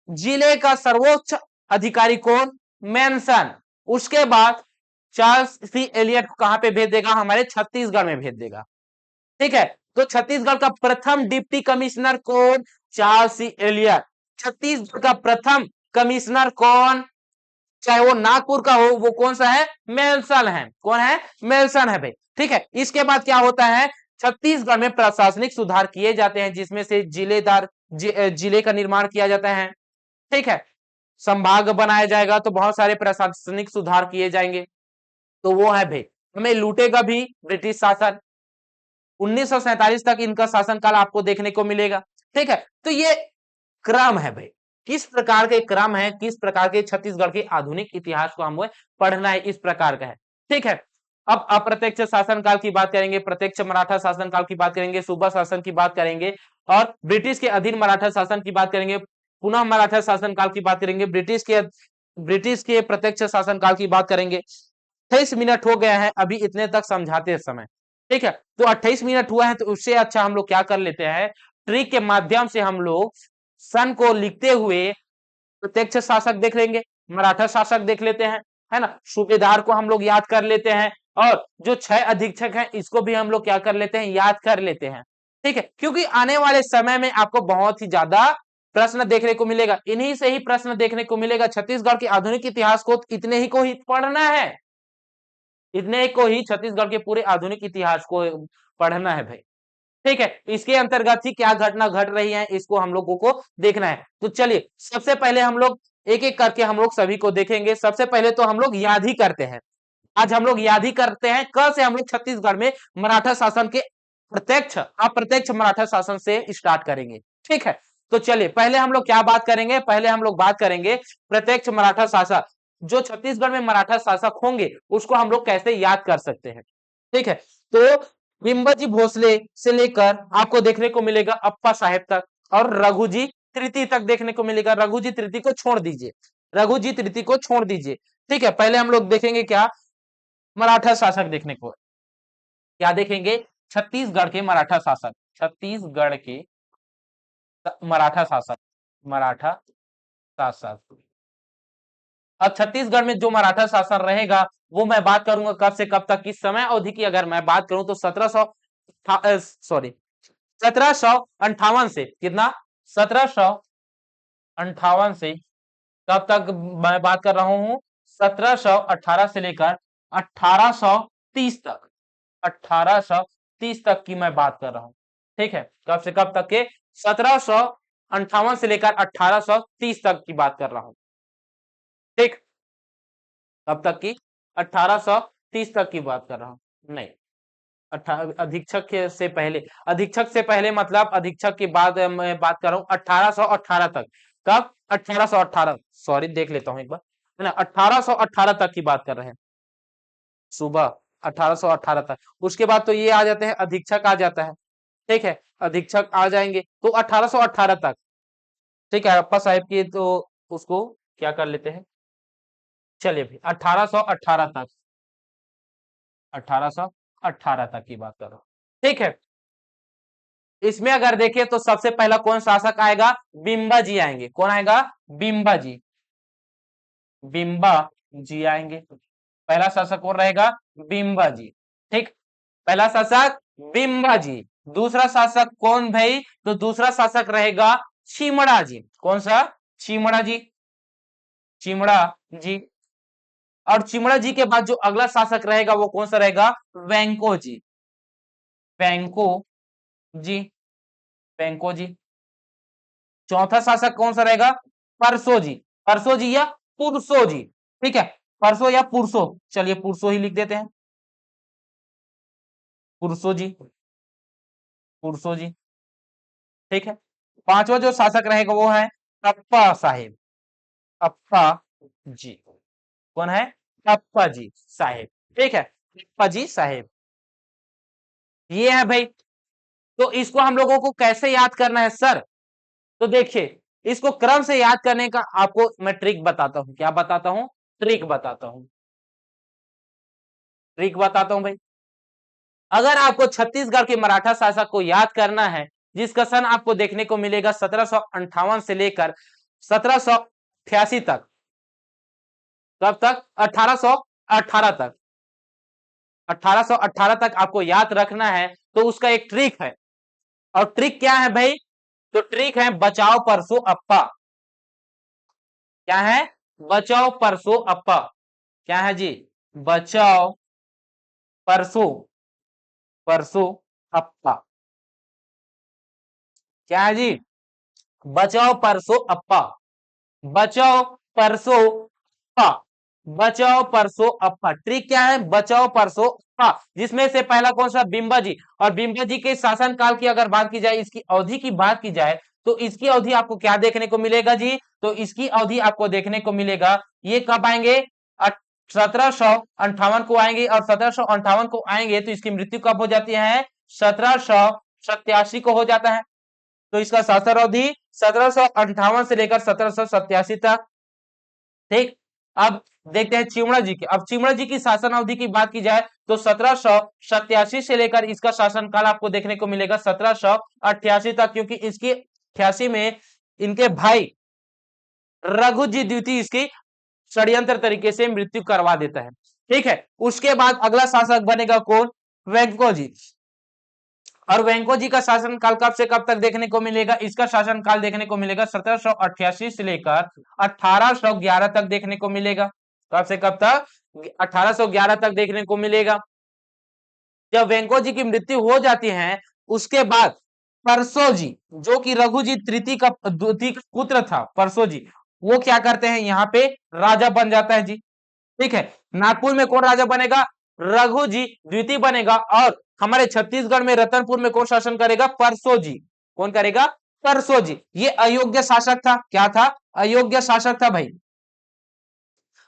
A: जिले का सर्वोच्च अधिकारी कौन? मेंशन। उसके बाद चार्ल्स सी एलियट को कहां पे भेज देगा? हमारे छत्तीसगढ़ में भेज देगा, ठीक है? तो छत्तीसगढ़ का प्रथम डिप्टी कमिश्नर कौन? चार्ल्स सी एलियट। छत्तीसगढ़ का प्रथम कमिश्नर कौन? चाहे वो नागपुर का हो, वो कौन सा है? मेल्सन है। कौन है? मेल्सन है भाई, ठीक है? इसके बाद क्या होता है, छत्तीसगढ़ में प्रशासनिक सुधार किए जाते हैं, जिसमें से जिले का निर्माण किया जाता है, ठीक है? संभाग बनाया जाएगा, तो बहुत सारे प्रशासनिक सुधार किए जाएंगे। तो वो है भाई, हमें लूटेगा भी ब्रिटिश शासन। 1947 तक इनका शासनकाल आपको देखने को मिलेगा, ठीक है? तो ये क्रम है भाई, किस प्रकार के क्रम है, किस प्रकार के छत्तीसगढ़ के आधुनिक इतिहास को हमें पढ़ना है, इस प्रकार का है, ठीक है? अब अप्रत्यक्ष शासनकाल की बात करेंगे, प्रत्यक्ष मराठा शासनकाल की बात करेंगे, सूबा शासन की बात करेंगे, और ब्रिटिश के अधीन मराठा शासन की बात करेंगे, पुनः मराठा शासनकाल की बात करेंगे, ब्रिटिश के प्रत्यक्ष शासनकाल की बात करेंगे। 28 मिनट हो गया है अभी इतने तक समझाते समय, ठीक है? तो 28 मिनट हुआ है, तो उससे अच्छा हम लोग क्या कर लेते हैं, ट्रिक के माध्यम से हम लोग सन को लिखते हुए प्रत्यक्ष शासक देख लेंगे, मराठा शासक देख लेते हैं, है ना? सूबेदार को हम लोग याद कर लेते हैं, और जो 6 अधीक्षक हैं इसको भी हम लोग क्या कर लेते हैं, याद कर लेते हैं, ठीक है? क्योंकि आने वाले समय में आपको बहुत ही ज्यादा प्रश्न देखने को मिलेगा, इन्हीं से ही प्रश्न देखने को मिलेगा। छत्तीसगढ़ के आधुनिक इतिहास को इतने ही को ही पढ़ना है, इतने को ही छत्तीसगढ़ के पूरे आधुनिक इतिहास को पढ़ना है भाई, ठीक है? इसके अंतर्गत ही क्या घटना घट रही है इसको हम लोगों को देखना है। तो चलिए सबसे पहले हम लोग एक एक करके हम लोग सभी को देखेंगे। सबसे पहले तो हम लोग याद ही करते हैं, आज हम लोग याद ही करते हैं। कल से हम लोग छत्तीसगढ़ में मराठा शासन के प्रत्यक्ष अप्रत्यक्ष मराठा शासन से स्टार्ट करेंगे, ठीक है? तो चलिए पहले हम लोग क्या बात करेंगे, पहले हम लोग बात करेंगे प्रत्यक्ष मराठा शासक। जो छत्तीसगढ़ में मराठा शासक होंगे उसको हम लोग कैसे याद कर सकते हैं, ठीक है? तो बिम्बाजी भोसले से लेकर आपको देखने को मिलेगा अप्पा साहेब तक, और रघुजी तृतीय तक देखने को मिलेगा। रघुजी तृतीय को छोड़ दीजिए, रघुजी तृतीय को छोड़ दीजिए। ठीक है, पहले हम लोग देखेंगे क्या, मराठा शासक देखने को, क्या देखेंगे, छत्तीसगढ़ के मराठा शासक, छत्तीसगढ़ के मराठा शासक, मराठा शासक। अब छत्तीसगढ़ में जो मराठा शासन रहेगा वो मैं बात करूंगा कब से कब तक की समय अवधि की, अगर मैं बात करूं तो 1758 से कितना, 1758 से कब तक मैं बात कर रहा हूं, 1718 से लेकर 1830 तक, 1830 तक की मैं बात कर रहा हूं। ठीक है, कब से कब तक के, 1758 से लेकर 1830 तक की बात कर रहा हूं। ठीक, कब तक की, 1830 तक की बात कर रहा हूं, नहीं, अधीक्षक से पहले, अधीक्षक से पहले मतलब अधीक्षक की बात मैं बात कर रहा हूं 1818 तक। कब, 1818, सॉरी देख लेता हूं एक बार, है ना, 1818 तक की बात कर रहे हैं, सुबह 1818 तक। उसके बाद तो ये आ जाते हैं, अधीक्षक आ जाता है। ठीक है, अधीक्षक आ जाएंगे तो 1818 तक। ठीक है, अप्पा साहेब की तो उसको क्या कर लेते हैं, चलिए भाई 1818 तक, 1818 तक की बात कर रहा हूं। ठीक है, इसमें अगर देखें तो सबसे पहला कौन शासक आएगा, बिम्बा जी आएंगे। कौन आएगा, बिम्बा जी, बिम्बा जी आएंगे। पहला शासक कौन रहेगा, बिम्बा जी। ठीक, पहला शासक बिम्बा जी। दूसरा शासक कौन भाई, तो दूसरा शासक रहेगा चिमड़ा जी। कौन सा, चिमड़ा जी, चिमड़ा जी। और चिमड़ा जी के बाद जो अगला शासक रहेगा वो कौन सा रहेगा, वेंको जी, वेंको जी, वेंको जी। चौथा शासक कौन सा रहेगा, परसो जी, परसो जी या पुरसो जी। ठीक है, परसो या पुरसो, चलिए पुरसो ही लिख देते हैं, पुरसो जी, पुरसो जी। ठीक है, पांचवा जो शासक रहेगा वो है अप्पा साहेब, अप्पा जी। कौन है, अप्पा जी साहेब। ठीक है, अप्पा जी साहेब, ये है भाई। तो इसको हम लोगों को कैसे याद करना है सर, तो देखिए, इसको क्रम से याद करने का आपको मैं ट्रिक बताता हूं। क्या बताता हूं, ट्रिक बताता हूं, ट्रिक बताता हूं भाई। अगर आपको छत्तीसगढ़ के मराठा शासक को याद करना है, जिसका सन आपको देखने को मिलेगा 1758 से लेकर 1788 तक, कब तक, 1818 तक, 1818 तक आपको याद रखना है। तो उसका एक ट्रिक है, और ट्रिक क्या है भाई, तो ट्रिक है बचाओ परसो अप्पा। क्या है, बचाओ परसो अप्पा, क्या है जी, बचाओ परसो, परसो अप्पा, क्या है जी, बचाओ परसो अप्पा, बचाओ परसो अप्पा, बचाओ परसो अप्पा। ट्रिक क्या है, बचाओ परसो अप्पा, जिसमें से पहला कौन सा, बिम्बा जी। और बिम्बा जी के शासन काल की अगर बात की जाए, इसकी अवधि की बात की जाए, तो इसकी अवधि आपको क्या देखने को मिलेगा जी, तो इसकी अवधि आपको देखने को मिलेगा, ये कब आएंगे, 1758 को आएंगे, और 1758 को आएंगे तो इसकी मृत्यु कब हो जाती है, 1787 को हो जाता है। तो इसका शासन अवधि 1758 से लेकर 1787 तक। ठीक, अब देखते हैं चिमड़ा जी की। अब चिमड़ा जी की शासन अवधि की बात की जाए तो 1787 से लेकर इसका शासन काल आपको देखने को मिलेगा 1788 तक, क्योंकि इसकी 88 में इनके भाई रघु जी द्वितीय इसकी षड्यंत्र तरीके से मृत्यु करवा देता है। ठीक है, उसके बाद अगला शासक बनेगा कौन, वेंको जी। और वेंको जी का शासन काल कब से कब तक देखने को मिलेगा, इसका शासन काल देखने को मिलेगा 1788 से लेकर 1811 तक देखने को मिलेगा। कब से कब तक, 1811 तक देखने को मिलेगा। जब वेंको जी की मृत्यु हो जाती है, उसके बाद परसो जी, जो कि रघु जी तृतीय का द्वितीय का पुत्र था, परसो जी, वो क्या करते हैं, यहाँ पे राजा बन जाता है जी। ठीक है, नागपुर में कौन राजा बनेगा, रघु जी द्वितीय बनेगा। और हमारे छत्तीसगढ़ में रतनपुर में कौन शासन करेगा, परसो जी। कौन करेगा, परसो जी। ये अयोग्य शासक था, क्या था, अयोग्य शासक था भाई।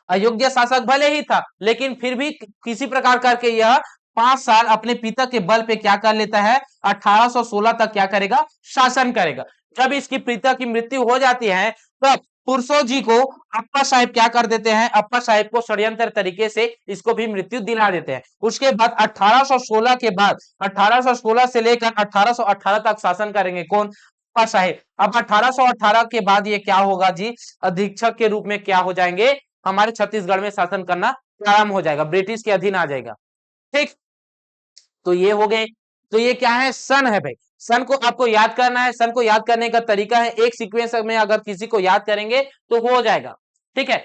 A: अयोग्य शासक भले ही था, लेकिन फिर भी किसी प्रकार करके यह 5 साल अपने पिता के बल पे क्या कर लेता है, 1816 तक क्या करेगा, शासन करेगा। जब इसकी पिता की मृत्यु हो जाती है तब पुरसो जी को अप्पा साहिब क्या कर देते हैं, अप्पा साहिब को षड्यंत्र तरीके से इसको भी मृत्यु दिला देते हैं। उसके बाद 1816 के बाद 1816 से लेकर 1818 तक शासन करेंगे कौन, अप्पा साहिब। अब 1818 के बाद ये क्या होगा जी, अधीक्षक के रूप में क्या हो जाएंगे, हमारे छत्तीसगढ़ में शासन करना प्रारंभ हो जाएगा, ब्रिटिश के अधीन आ जाएगा। ठीक, तो ये हो गए। तो ये क्या है, सन है भाई। सन को आपको याद करना है। सन को याद करने का तरीका है, एक सीक्वेंस में अगर किसी को याद करेंगे तो हो जाएगा। ठीक है,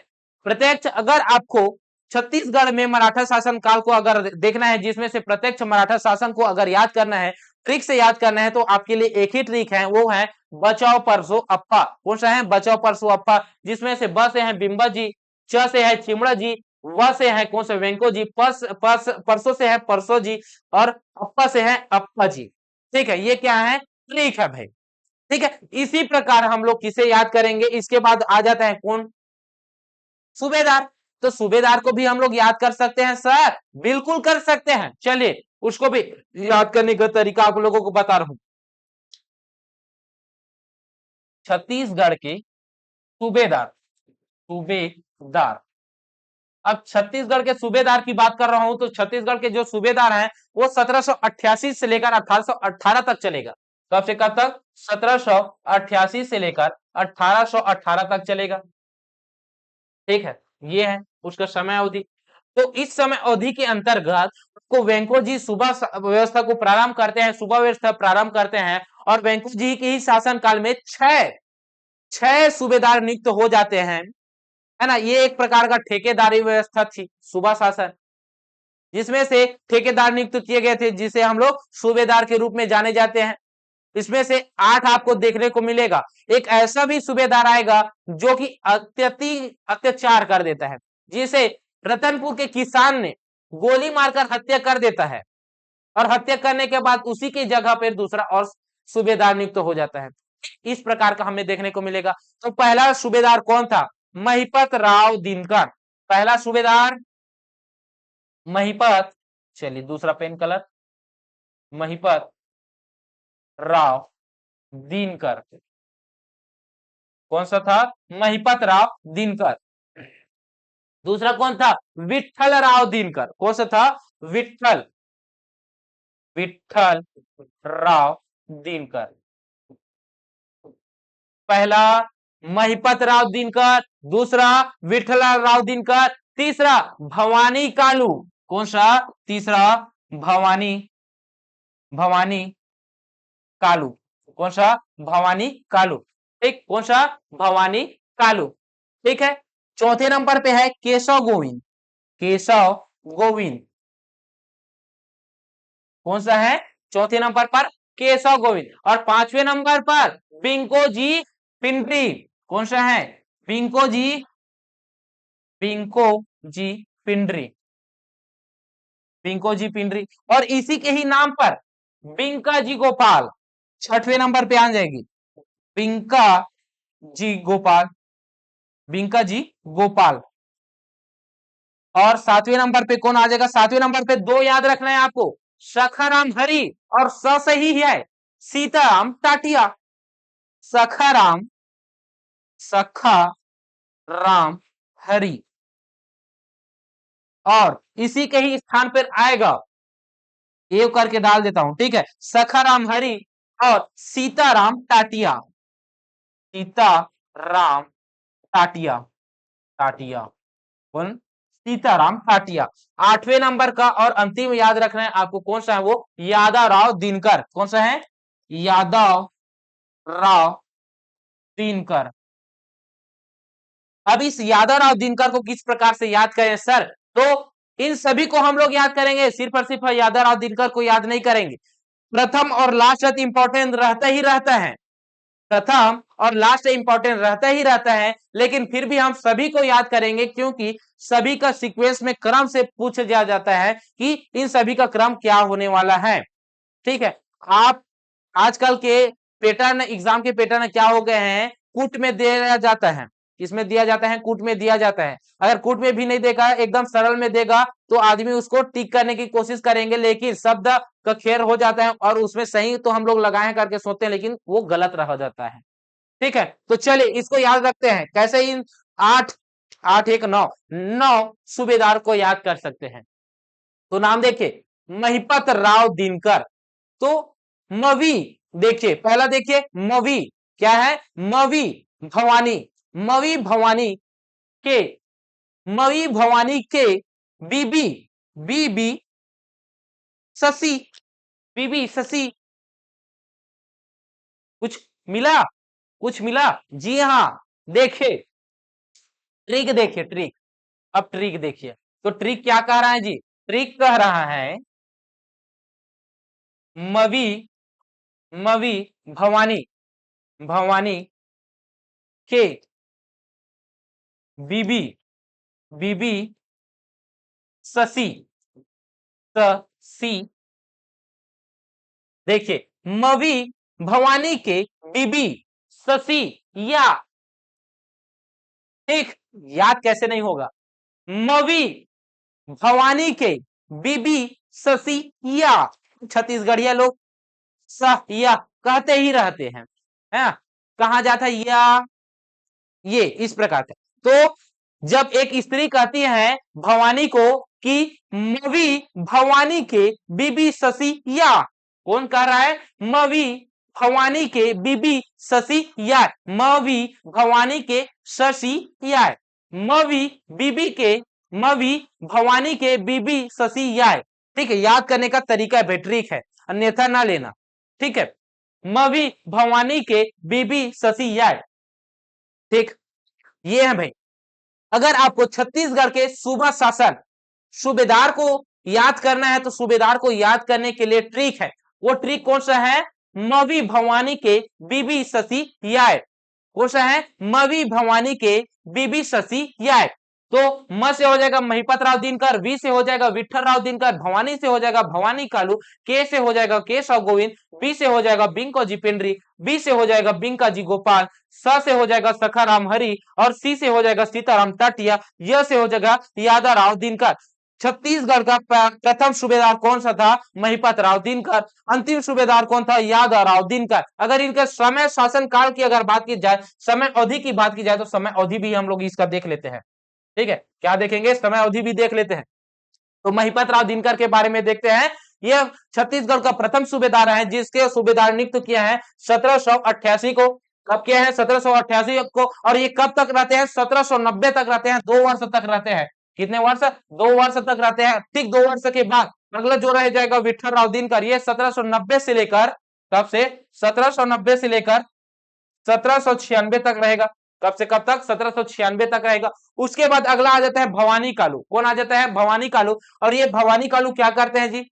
A: प्रत्यक्ष अगर आपको छत्तीसगढ़ में मराठा शासन काल को अगर देखना है, जिसमें से प्रत्यक्ष मराठा शासन को अगर याद करना है, ट्रिक से याद करना है, तो आपके लिए एक ही ट्रिक है, वो है बचाओ परसो अप्पा। कौन सा है, बचाओ परसो अप्पा। जिसमें से ब से है बिंबा जी, च से है चिमड़ा जी, व से है कौन से, वेंको जी, परसों से है परसो जी, और अप्पा से है अप्पा जी। ठीक है, ये क्या है, ट्रिक है भाई। ठीक है, इसी प्रकार हम लोग किसे याद करेंगे, इसके बाद आ जाता है कौन, सूबेदार। तो सूबेदार को भी हम लोग याद कर सकते हैं सर, बिल्कुल कर सकते हैं। चलिए उसको भी याद करने का तरीका आप लोगों को बता रहा हूं। छत्तीसगढ़ के सूबेदार, सूबेदार, अब छत्तीसगढ़ के सूबेदार की बात कर रहा हूं, तो छत्तीसगढ़ के जो सूबेदार हैं वो 1788 से लेकर 1818 तक चलेगा। कब से कब तक, 1788 से लेकर 1818 तक चलेगा। ठीक है, ये है उसका समय अवधि। तो इस समय अवधि के अंतर्गत को वेंको जी सुबह व्यवस्था को प्रारंभ करते हैं, सुबह व्यवस्था प्रारंभ करते हैं, और वेंको जी के ही शासन काल में छह सूबेदार नियुक्त हो जाते हैं, है ना। ये एक प्रकार का ठेकेदारी व्यवस्था थी, सूबा शासन, जिसमें से ठेकेदार नियुक्त किए गए थे, जिसे हम लोग सूबेदार के रूप में जाने जाते हैं। इसमें से 8 आपको देखने को मिलेगा। एक ऐसा भी सूबेदार आएगा जो कि अत्याचार कर देता है, जिसे रतनपुर के किसान ने गोली मारकर हत्या कर देता है, और हत्या करने के बाद उसी की जगह पर दूसरा और सूबेदार नियुक्त हो जाता है। इस प्रकार का हमें देखने को मिलेगा। तो पहला सूबेदार कौन था, महिपत राव दिनकर, पहला सूबेदार महिपत। चलिए दूसरा पेन कलर, महिपत राव दिनकर। कौन सा था, महिपत राव दिनकर। दूसरा कौन था, विठल राव दिनकर। कौन सा था, विठल विठल राव दिनकर। पहला महिपत राव दिनकर, दूसरा विठल राव दिनकर, तीसरा भवानी कालू। कौन सा, तीसरा भवानी भवानी कालू। कौन सा, भवानी कालू। ठीक, कौन सा, भवानी कालू। ठीक है, चौथे नंबर पे है केशव गोविंद, केशव गोविंद। कौन सा है, चौथे नंबर पर केशव गोविंद। और पांचवें नंबर पर पिंको जी पिंडरी। कौन सा है, पिंको जी पिंडरी, पिंको जी पिंडरी। और इसी के ही नाम पर बिंका जी गोपाल, छठवें नंबर पे आ जाएगी, बिंका जी गोपाल, बिंका जी गोपाल। और सातवें नंबर पे कौन आ जाएगा, सातवें नंबर पे दो याद रखना है आपको, सखाराम हरि, और स सही है सीताराम टाटिया। सखाराम, सखा राम हरि, और इसी के ही स्थान पर आएगा, ये करके डाल देता हूं, ठीक है, सखाराम हरि और सीताराम टाटिया, सीताराम टाटिया, टाटिया कौन, सीताराम टाटिया। आठवें नंबर का और अंतिम याद रखना है आपको, कौन सा है वो, यादव राव दिनकर। कौन सा है, यादव राव दिनकर। अब इस यादव राव दिनकर को किस प्रकार से याद करें सर, तो इन सभी को हम लोग याद करेंगे, सिर्फ और सिर्फ यादव राव दिनकर को याद नहीं करेंगे। प्रथम और लास्ट इंपॉर्टेंट रहता ही रहता है, प्रथम और लास्ट इंपॉर्टेंट रहता ही रहता है, लेकिन फिर भी हम सभी को याद करेंगे, क्योंकि सभी का सीक्वेंस में क्रम से पूछ दिया जाता है कि इन सभी का क्रम क्या होने वाला है। ठीक है, आप आजकल के पैटर्न, एग्जाम के पैटर्न क्या हो गए हैं, कुट में दिया जाता है, इसमें दिया जाता है, कूट में दिया जाता है। अगर कूट में भी नहीं देगा, एकदम सरल में देगा तो आदमी उसको टिक करने की कोशिश करेंगे, लेकिन शब्द का खेर हो जाता है और उसमें सही तो हम लोग लगाए करके सोचते हैं, लेकिन वो गलत रह जाता है। ठीक है, तो चलिए इसको याद रखते हैं। कैसे इन 8 8 1 9 9 सूबेदार को याद कर सकते हैं। तो नाम देखिए, महिपत राव दिनकर। तो मवी, देखिए पहला देखिए मवी क्या है, मवी भवानी, मवी भवानी के, मवी भवानी के बीबी, बीबी शशि, बीबी शशि। कुछ मिला, कुछ मिला? जी हाँ, देखिए ट्रिक देखिए, ट्रिक। अब ट्रिक देखिए, तो ट्रिक क्या कह रहा है जी, ट्रिक कह रहा है मवी, मवी भवानी, भवानी के बीबी, बीबी शशि, शशि। देखिए मवी भवानी के बीबी शशि या, ठीक, याद कैसे नहीं होगा, मवी भवानी के बीबी शशि या। छत्तीसगढ़िया लोग स या कहते ही रहते हैं, है, कहा जाता है या, ये इस प्रकार का। तो जब एक स्त्री कहती है भवानी को कि मवी भवानी के बीबी शशि या, कौन कह रहा है, मवी भवानी के बीबी शशि या, मवी भवानी के शशि या, मवी बीबी के, मवी भवानी के बीबी शशि या। ठीक है, याद करने का तरीका है, ट्रिक है, अन्यथा ना लेना। ठीक है, मवी भवानी के बीबी शशि या। ठीक, ये है भाई। अगर आपको छत्तीसगढ़ के सूबा शासन सूबेदार को याद करना है, तो सूबेदार को याद करने के लिए ट्रिक है। वो ट्रिक कौन सा है, मवी भवानी के बीबी शशि या। कौन सा है, मवी भवानी के बीबी शशि या। तो म से हो जाएगा महिपत राव दिनकर, वी से हो जाएगा विठल राव दिनकर, भवानी से हो जाएगा भवानी कालू, के से हो जाएगा केशव गोविंद, बी से हो जाएगा बिंको जी पिंडरी, बी से हो जाएगा बिंका जी गोपाल, स से हो जाएगा सखाराम हरि और सी से हो जाएगा सीताराम टाटिया, य से हो जाएगा यादा राव दिनकर। छत्तीसगढ़ का प्रथम सूबेदार कौन सा था, महिपत राव दिनकर। अंतिम सूबेदार कौन था, यादा राव दिनकर। अगर इनके समय शासन काल की अगर बात की जाए, समय अवधि की बात की जाए, तो समय अवधि भी हम लोग इसका देख लेते हैं। ठीक है, क्या देखेंगे, समय अवधि भी देख लेते हैं। तो महिपत राव दिनकर के बारे में देखते हैं। ये छत्तीसगढ़ का प्रथम सूबेदार है, जिसके सूबेदार नियुक्त किया है 1788 को। कब किया है, 1788 को। और ये कब तक रहते हैं, 1790 तक रहते हैं, 2 वर्ष तक रहते हैं। कितने वर्ष, 2 वर्ष तक रहते हैं। ठीक, 2 वर्ष के बाद अगला जो रह जाएगा विठल राव दिनकर, ये 1790 से लेकर, कब से, 1790 से लेकर 1796 तक रहेगा। कब से कब तक, 1796 तक रहेगा। उसके बाद अगला आ जाता है भवानी कालू। कौन आ जाता है, भवानी कालू। और ये भवानी कालू क्या करते हैं जी,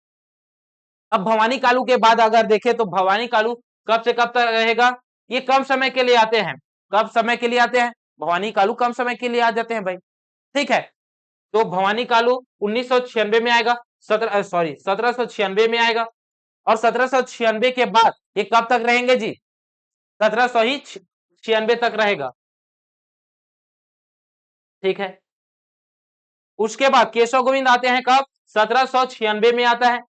A: अब भवानी कालू के बाद अगर देखें तो भवानी कालू कब से कब तक रहेगा, ये कम समय के लिए आते हैं। कब समय के लिए आते हैं, भवानी कालू कम समय के लिए आ जाते हैं भाई। ठीक है, तो भवानी कालू 1996 में आएगा, 1796 में आएगा। और 1796 के बाद ये कब तक रहेंगे जी, 1796 तक रहेगा। ठीक है, उसके बाद केशव गोविंद आते हैं कब, 1796 में आता है।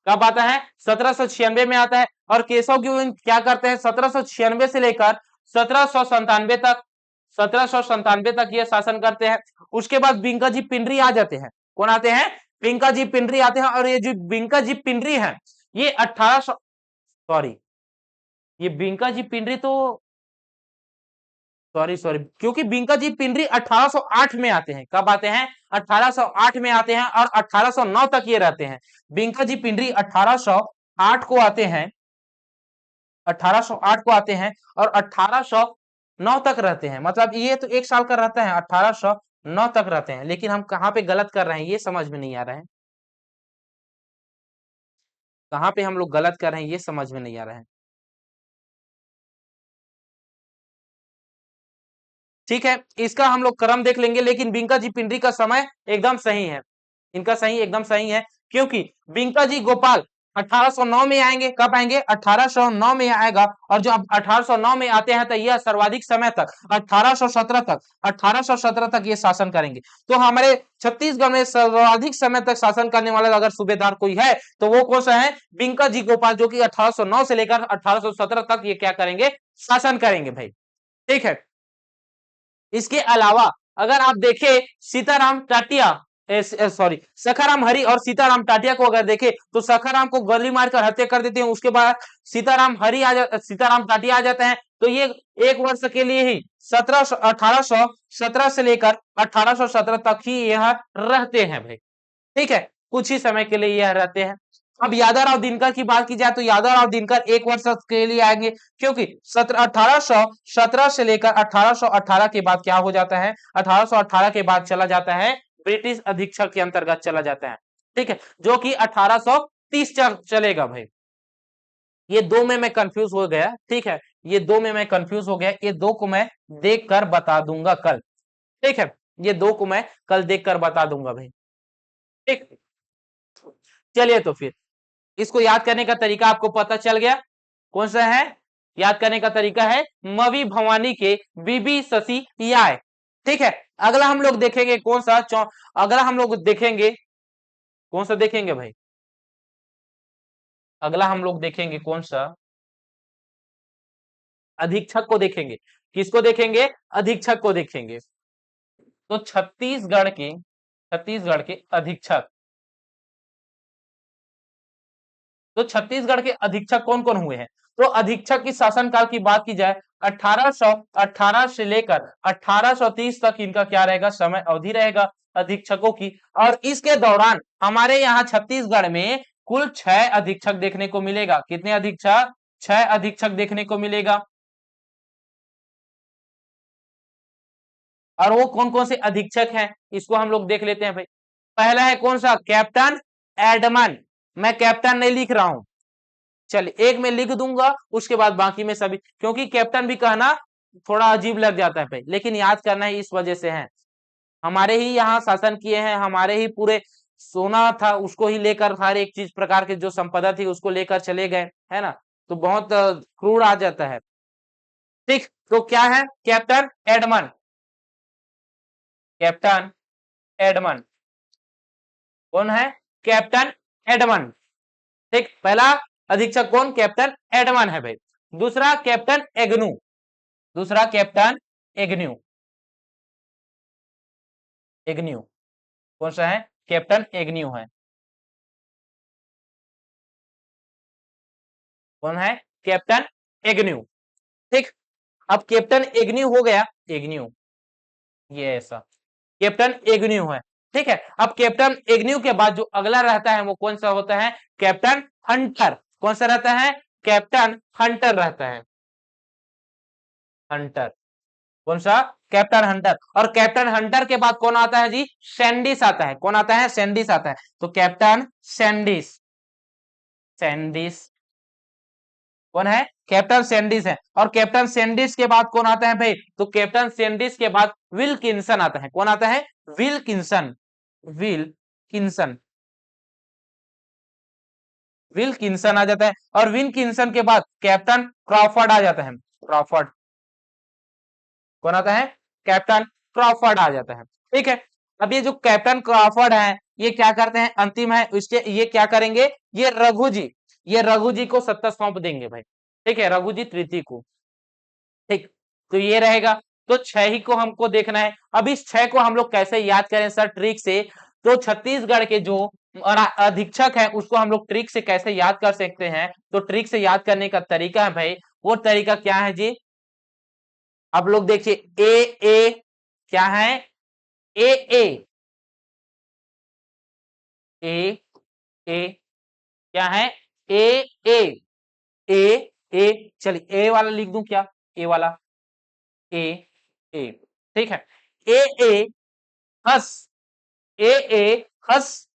A: कब आता है, 1796 में आता है। और केशव गोविंद क्या करते हैं, 1796 से लेकर 1797 तक, 1797 तक ये शासन करते हैं। उसके बाद बिंका जी पिंडरी आ जाते हैं। कौन आते हैं, बिंका जी पिंडरी आते हैं। और ये जो बिंका जी पिंडरी है, ये 1800, सॉरी, ये बिंका जी पिंडरी तो, सॉरी सॉरी, क्योंकि बिंका जी पिंडरी 1808 में आते हैं। कब आते हैं, 1808 में आते हैं और 1809 तक ये रहते हैं। बिंका जी पिंडरी 1808 को आते हैं, 1808 को आते हैं और 1809 तक रहते हैं। मतलब ये तो 1 साल का रहता है, 1809 तक रहते हैं। लेकिन हम कहाँ पे गलत कर रहे हैं, ये समझ में नहीं आ रहा है। कहाँ पे हम लोग गलत कर रहे हैं, ये समझ में नहीं आ रहा है। ठीक है, इसका हम लोग क्रम देख लेंगे, लेकिन बिंका जी पिंडरी का समय एकदम सही है। इनका सही एकदम सही है, क्योंकि बिंका जी गोपाल 1809 में आएंगे। कब आएंगे? 1809 में आएगा। और जो अब 1809 में आते हैं तो यह सर्वाधिक समय तक 1817 तक ये शासन करेंगे। तो हमारे छत्तीसगढ़ में सर्वाधिक समय तक शासन करने वाला अगर सूबेदार कोई है तो वो कौन सा है? बिंका जी गोपाल, जो कि 1809 से लेकर 1817 तक ये क्या करेंगे? शासन करेंगे भाई। ठीक है। इसके अलावा अगर आप देखें सीताराम टाटिया, सॉरी सखाराम हरि और सीताराम टाटिया को अगर देखें तो सखाराम को गोली मारकर हत्या कर देते हैं। उसके बाद सीताराम टाटिया आ जाते हैं। तो ये एक वर्ष के लिए ही 1817 से लेकर 1817 तक ही यह रहते हैं भाई। ठीक है, कुछ ही समय के लिए यह रहते हैं। अब यादवराव दिनकर की बात की जाए तो यादवराव दिनकर एक वर्ष के लिए आएंगे, क्योंकि 1817 से लेकर 1818 के बाद क्या हो जाता है? 1818 के बाद चला जाता है ब्रिटिश अधीक्षक के अंतर्गत चला जाता है। ठीक है, जो कि 1830 चलेगा भाई। ये दो में मैं कंफ्यूज हो गया। ठीक है, ये दो में मैं कंफ्यूज हो गया। ये दो को मैं देख कर बता दूंगा कल। ठीक है, ये दो को मैं कल देख कर बता दूंगा भाई। ठीक, चलिए तो फिर इसको याद करने का तरीका आपको पता चल गया। कौन सा है? याद करने का तरीका है मवी भवानी के बीबी ससी याय। ठीक है, अगला हम लोग देखेंगे कौन सा? अगला हम लोग देखेंगे कौन सा? देखेंगे भाई, अगला हम लोग देखेंगे कौन सा? अधीक्षक को देखेंगे। किसको देखेंगे? अधीक्षक को देखेंगे। तो छत्तीसगढ़ के अधीक्षक, तो छत्तीसगढ़ के अधीक्षक कौन कौन हुए हैं? तो अधीक्षक की शासनकाल की बात की जाए 1818 से लेकर 1830 तक इनका क्या रहेगा? समय अवधि रहेगा अधीक्षकों की। और इसके दौरान हमारे यहाँ छत्तीसगढ़ में कुल 6 अधीक्षक देखने को मिलेगा। कितने अधीक्षक? 6 अधीक्षक देखने को मिलेगा। और वो कौन कौन से अधीक्षक हैं इसको हम लोग देख लेते हैं भाई। पहला है कौन सा? Captain Edmund. मैं कैप्टन नहीं लिख रहा हूं, चलिए एक में लिख दूंगा, उसके बाद बाकी में सभी, क्योंकि कैप्टन भी कहना थोड़ा अजीब लग जाता है भाई, लेकिन याद करना है इस वजह से है। हमारे ही यहाँ शासन किए हैं, हमारे ही पूरे सोना था उसको ही लेकर, हर एक चीज प्रकार के जो संपदा थी उसको लेकर चले गए, है ना? तो बहुत क्रूर आ जाता है। ठीक, तो क्या है? Captain Edmund. कैप्टन एडमन कौन है? Captain Edmund. ठीक, पहला अधीक्षक कौन? कैप्टन एडमन है भाई। दूसरा कैप्टन एग्नू। दूसरा कैप्टन एग्न्यू। एग्न्यू कौन सा है? कैप्टन एग्न्यू है। कौन है? Captain Agnew. ठीक, अब कैप्टन एग्न्यू हो गया। एग्न्यू, ये ऐसा कैप्टन एग्न्यू है। ठीक है, अब कैप्टन एग्न्यू के बाद जो अगला रहता है वो कौन सा होता है? Captain Hunter. कौन सा रहता है? कैप्टन हंटर रहता है। हंटर कौन सा? Captain Hunter. और कैप्टन हंटर के बाद कौन आता है जी? सैंडिस आता है। कौन आता है? सैंडिस आता है। तो कैप्टन सैंडिस। सैंडिस कौन है? कैप्टन सैंडिस है। और कैप्टन सैंडिस के बाद कौन आता है भाई? तो कैप्टन सैंडिस के बाद विल्किंसन आता है। कौन आता है? विल्किंसन। विल्किंसन। विल्किंसन आ जाता है। और विल्किंसन के बाद कैप्टन क्रॉफर्ड आ जाता है। क्रॉफर्ड कौन आता है? कैप्टन क्रॉफर्ड आ जाता है। ठीक है, अब ये जो कैप्टन क्रॉफर्ड है ये क्या करते हैं? अंतिम है इसके, ये क्या करेंगे? ये रघु जी को सत्ता सौंप देंगे भाई। ठीक है, रघु जी तृतीय को। ठीक, तो ये रहेगा। तो 6 ही को हमको देखना है। अब इस 6 को हम लोग कैसे याद करें सर? ट्रिक से। तो छत्तीसगढ़ के जो अधीक्षक है उसको हम लोग ट्रिक से कैसे याद कर सकते हैं? तो ट्रिक से याद करने का तरीका है भाई, वो तरीका क्या है जी? आप लोग देखिए, ए क्या है? ए ए ए ए क्या है? ए ए ए ए चलिए ए वाला लिख दूं क्या? ए वाला, ए ए। ठीक है, ए ए हस। ए ए हस।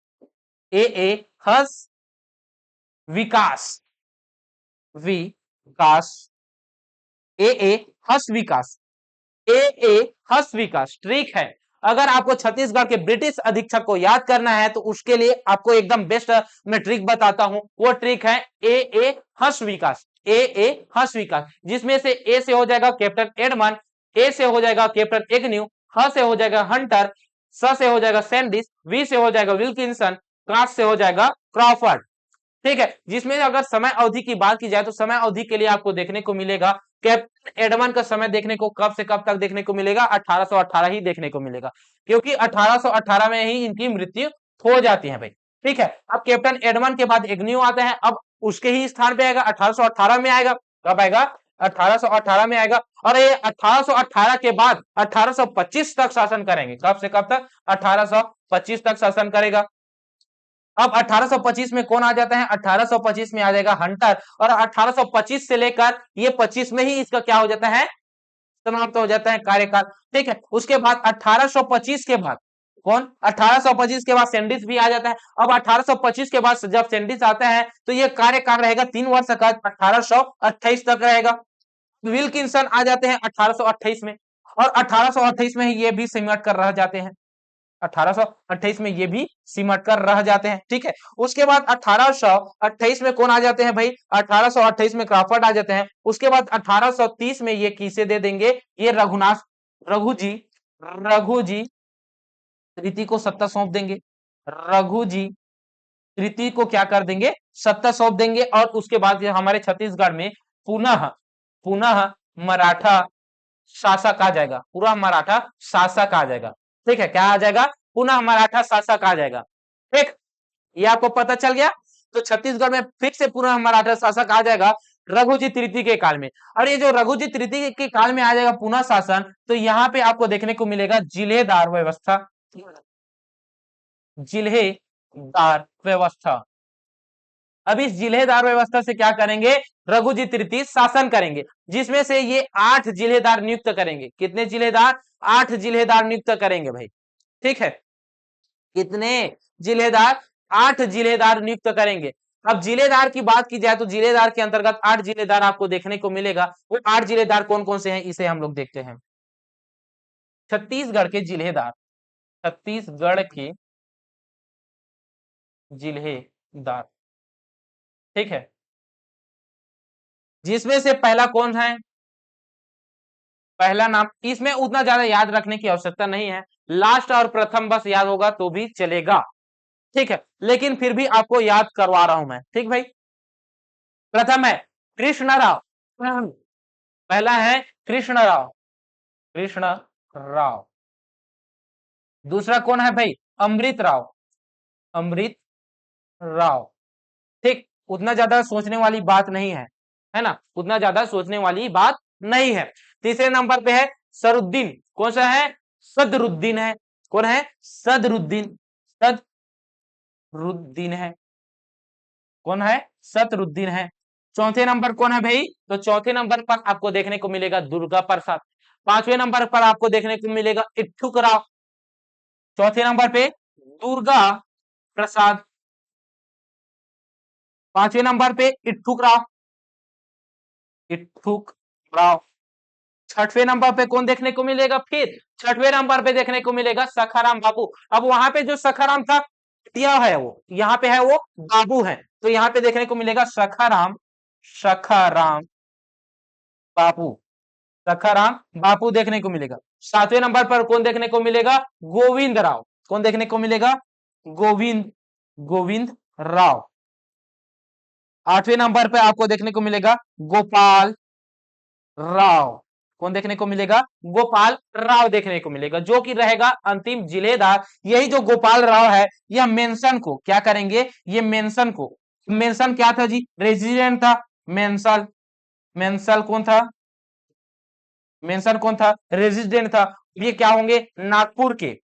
A: ए ए हस विकास। विकास। ए ए हस विकास। ए ए हस विकास ट्रिक है। अगर आपको छत्तीसगढ़ के ब्रिटिश अधीक्षक को याद करना है तो उसके लिए आपको एकदम बेस्ट मैं ट्रिक बताता हूं। वो ट्रिक है ए हर्ष विकास, ए हर्ष विकास, जिसमें से ए से हो जाएगा कैप्टन एडमंड, ए से हो जाएगा कैप्टन एग्न्यू, ह से हो जाएगा हंटर, स से हो जाएगा सैंडिस, वी से हो जाएगा विल्किंसन, क्रास से हो जाएगा क्रॉफर्ड। ठीक है, जिसमें अगर समय अवधि की बात की जाए तो समय अवधि के लिए आपको देखने को मिलेगा कैप्टन एडमंड का समय देखने को कब से कब तक देखने को मिलेगा, 1818 ही देखने को मिलेगा, क्योंकि 1818 में ही इनकी मृत्यु हो जाती है भाई। ठीक है, अब कैप्टन एडमंड के बाद एग्न्यू आते हैं, अब उसके ही स्थान पे आएगा, 1818 में आएगा। कब आएगा? 1818 में आएगा। और ये 1818 के बाद 1825 तक शासन करेंगे। कब से कब तक? 1825 तक शासन करेगा। अब 1825 में कौन आ जाता है? 1825 में आ जाएगा हंटर, और 1825 से लेकर ये 25 में ही इसका क्या हो जाता है? समाप्त हो जाता है कार्यकाल। ठीक है, उसके बाद 1825 के बाद कौन? 1825 के बाद सैंडिस भी आ जाता है। अब 1825 के बाद जब सैंडिस आता है तो ये कार्यकाल रहेगा 3 वर्ष का, 1828 तक रहेगा। विल्किंसन आ जाते हैं 1828 में, और 1828 में ही ये भी सिमट कर रह जाते हैं। 1828 में ये भी सिमट कर रह जाते हैं। ठीक है, उसके बाद 1828 में कौन आ जाते हैं भाई? 1828 में क्राफर्ड आ जाते हैं। उसके बाद 1830 में ये किसे दे देंगे? ये रघु जी तृतीय को सत्ता सौंप देंगे। रघु जी तृतीय को क्या कर देंगे? सत्ता सौंप देंगे। और उसके बाद ये हमारे छत्तीसगढ़ में पुनः पुनः मराठा शासक आ जाएगा, पूरा मराठा शासक आ जाएगा। ठीक है, क्या आ जाएगा? पुनः मराठा शासक आ जाएगा। ठीक, ये आपको पता चल गया। तो छत्तीसगढ़ में फिर से पुनः मराठा शासक आ जाएगा रघुजी तृतीय के काल में। और ये जो रघुजी तृतीय के काल में आ जाएगा पुनः शासन, तो यहाँ पे आपको देखने को मिलेगा जिलेदार व्यवस्था। जिलेदार व्यवस्था। अब इस जिलेदार व्यवस्था से क्या करेंगे? रघुजी तृतीय शासन करेंगे, जिसमें से ये 8 जिलेदार नियुक्त करेंगे। कितने जिलेदार? 8 जिलेदार नियुक्त करेंगे भाई। ठीक है, कितने जिलेदार? 8 जिलेदार नियुक्त करेंगे। अब जिलेदार की बात की जाए तो जिलेदार के अंतर्गत 8 जिलेदार आपको देखने को मिलेगा। वो 8 जिलेदार कौन कौन से हैं इसे हम लोग देखते हैं। छत्तीसगढ़ के जिलेदार, छत्तीसगढ़ के जिलेदार, ठीक है, जिसमें से पहला कौन है? पहला नाम, इसमें उतना ज्यादा याद रखने की आवश्यकता नहीं है, लास्ट और प्रथम बस याद होगा तो भी चलेगा। ठीक है, लेकिन फिर भी आपको याद करवा रहा हूं मैं। ठीक भाई, प्रथम है कृष्ण राव, पहला है कृष्ण राव, कृष्ण राव। दूसरा कौन है भाई? अमृत राव, अमृत राव। ठीक, उतना ज्यादा सोचने वाली बात नहीं है ना, उतना ज्यादा सोचने वाली बात नहीं है। तीसरे नंबर पे है सरुद्दीन, कौन सा है? सदरुद्दीन है। कौन है? सदरुद्दीन, सदरुद्दीन है। कौन है? सदरुद्दीन है। चौथे नंबर कौन है भाई? तो चौथे नंबर पर आपको देखने को मिलेगा दुर्गा प्रसाद। पांचवें नंबर पर आपको देखने को मिलेगा इच्छुक राव। चौथे नंबर पे दुर्गा प्रसाद, पांचवें नंबर पे इच्छुक राव, इच्छुक राव। छठवें नंबर पे कौन देखने को मिलेगा? फिर छठवें नंबर पे देखने को मिलेगा सखाराम बाबू। अब वहां पे जो सखाराम था दिया है वो यहाँ पे है, वो बाबू है, तो यहाँ पे देखने को मिलेगा सखाराम, सखाराम बापू, सखाराम बापू देखने को मिलेगा। सातवें नंबर पर कौन देखने को मिलेगा? गोविंद राव। कौन देखने को मिलेगा? गोविंद, गोविंद राव। आठवें नंबर पे आपको देखने को मिलेगा गोपाल राव। कौन देखने को मिलेगा? गोपाल राव देखने को मिलेगा, जो कि रहेगा अंतिम जिलेदार। यही जो गोपाल राव है, यह मेंशन को क्या करेंगे? ये मेंशन को, मेंशन क्या था जी? रेजिडेंट था। मेंशन, मेंशन कौन था? मेंशन कौन था? रेजिडेंट था। ये क्या होंगे? नागपुर के,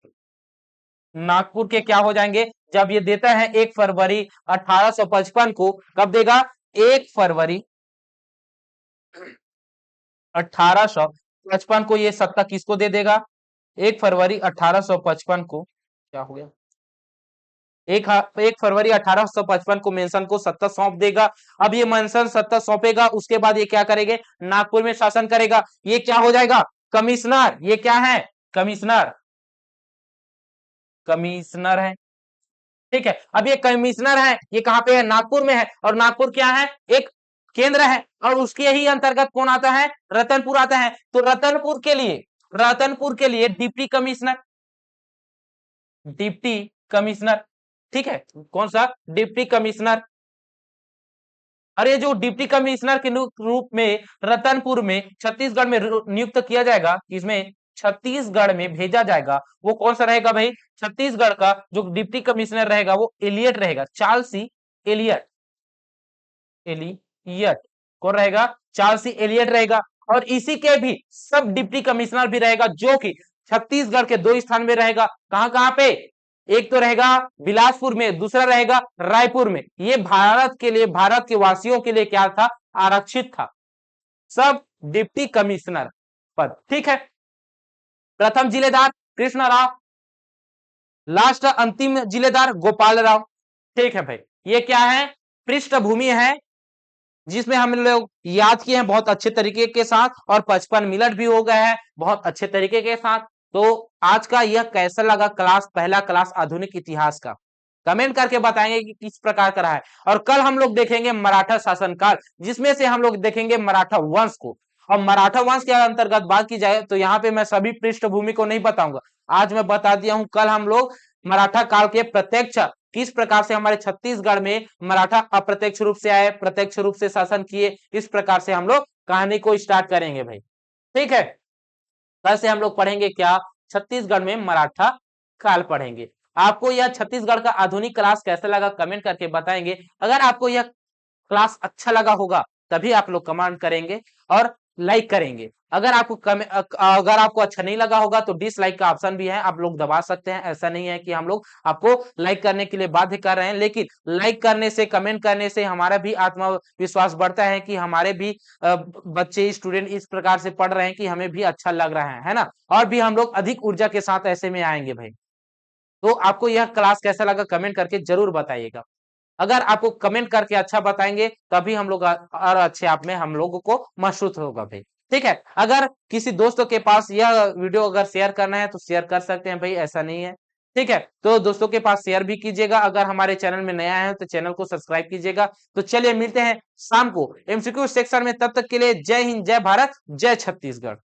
A: नागपुर के क्या हो जाएंगे? जब ये देता है 1 फरवरी 1855 को, कब देगा? 1 फरवरी 1855 को ये सत्ता किसको दे देगा? 1 फरवरी 1855 को, क्या हो गया? 1 फरवरी 1855 को मेंशन को सत्ता सौंप देगा। अब ये मेंशन सत्ता सौंपेगा, उसके बाद ये क्या करेंगे? नागपुर में शासन करेगा। ये क्या हो जाएगा? कमिश्नर। ये क्या है? कमिश्नर। कमिश्नर है। ठीक है, अब ये कमिश्नर है, ये कहां पे है? नागपुर में है। और नागपुर क्या है? एक केंद्र है। और उसके ही अंतर्गत कौन आता है? रतनपुर आता है। तो रतनपुर के लिए डिप्टी कमिश्नर, डिप्टी कमिश्नर, ठीक है, कौन सा? Deputy commissioner. और ये जो डिप्टी कमिश्नर के रूप में रतनपुर में छत्तीसगढ़ में नियुक्त किया जाएगा, इसमें छत्तीसगढ़ में भेजा जाएगा, वो कौन सा रहेगा भाई? छत्तीसगढ़ का जो डिप्टी कमिश्नर रहेगा वो एलियट रहेगा, चार्ल्स सी एलियट। एलियट कौन रहेगा? चार्ल्स सी एलियट रहेगा। और इसी के भी सब डिप्टी कमिश्नर भी रहेगा, जो कि छत्तीसगढ़ के 2 स्थान में रहेगा। कहां कहां पे? एक तो रहेगा बिलासपुर में, दूसरा रहेगा रायपुर में। ये भारत के लिए, भारत के वासियों के लिए क्या था? आरक्षित था, सब डिप्टी कमिश्नर पद। ठीक है, प्रथम जिलेदार कृष्ण राव, लास्ट अंतिम जिलेदार गोपाल राव। ठीक है भाई, ये क्या है? पृष्ठभूमि है जिसमें हम लोग याद किए हैं बहुत अच्छे तरीके के साथ, और 55 मिनट भी हो गए हैं बहुत अच्छे तरीके के साथ। तो आज का यह कैसा लगा क्लास, पहला क्लास आधुनिक इतिहास का? कमेंट करके बताएंगे कि किस प्रकार का रहा है। और कल हम लोग देखेंगे मराठा शासनकाल, जिसमें से हम लोग देखेंगे मराठा वंश को। और मराठा वंश के अंतर्गत बात की जाए तो यहाँ पे मैं सभी पृष्ठभूमि को नहीं बताऊंगा, आज मैं बता दिया हूं। कल हम लोग मराठा काल के प्रत्यक्ष, किस प्रकार से हमारे छत्तीसगढ़ में मराठा अप्रत्यक्ष रूप से आए, प्रत्यक्ष रूप से शासन किए, इस प्रकार से हम लोग कहानी को स्टार्ट करेंगे भाई। ठीक है, कल से हम लोग पढ़ेंगे क्या? छत्तीसगढ़ में मराठा काल पढ़ेंगे। आपको यह छत्तीसगढ़ का आधुनिक क्लास कैसा लगा कमेंट करके बताएंगे। अगर आपको यह क्लास अच्छा लगा होगा तभी आप लोग कमेंट करेंगे और लाइक करेंगे। अगर आपको अच्छा नहीं लगा होगा तो डिसलाइक का ऑप्शन भी है, आप लोग दबा सकते हैं। ऐसा नहीं है कि हम लोग आपको लाइक करने के लिए बाध्य कर रहे हैं, लेकिन लाइक करने से, कमेंट करने से हमारा भी आत्मविश्वास बढ़ता है कि हमारे भी बच्चे, स्टूडेंट इस प्रकार से पढ़ रहे हैं कि हमें भी अच्छा लग रहा है ना। और भी हम लोग अधिक ऊर्जा के साथ ऐसे में आएंगे भाई। तो आपको यह क्लास कैसा लगा कमेंट करके जरूर बताइएगा। अगर आपको कमेंट करके अच्छा बताएंगे तभी हम लोग और अच्छे आप में हम लोगों को महसूस होगा भाई। ठीक है, अगर किसी दोस्तों के पास यह वीडियो अगर शेयर करना है तो शेयर कर सकते हैं भाई, ऐसा नहीं है। ठीक है, तो दोस्तों के पास शेयर भी कीजिएगा। अगर हमारे चैनल में नया है तो चैनल को सब्सक्राइब कीजिएगा। तो चलिए मिलते हैं शाम को एमसीक्यू सेक्शन में, तब तक के लिए जय हिंद, जय भारत, जय छत्तीसगढ़।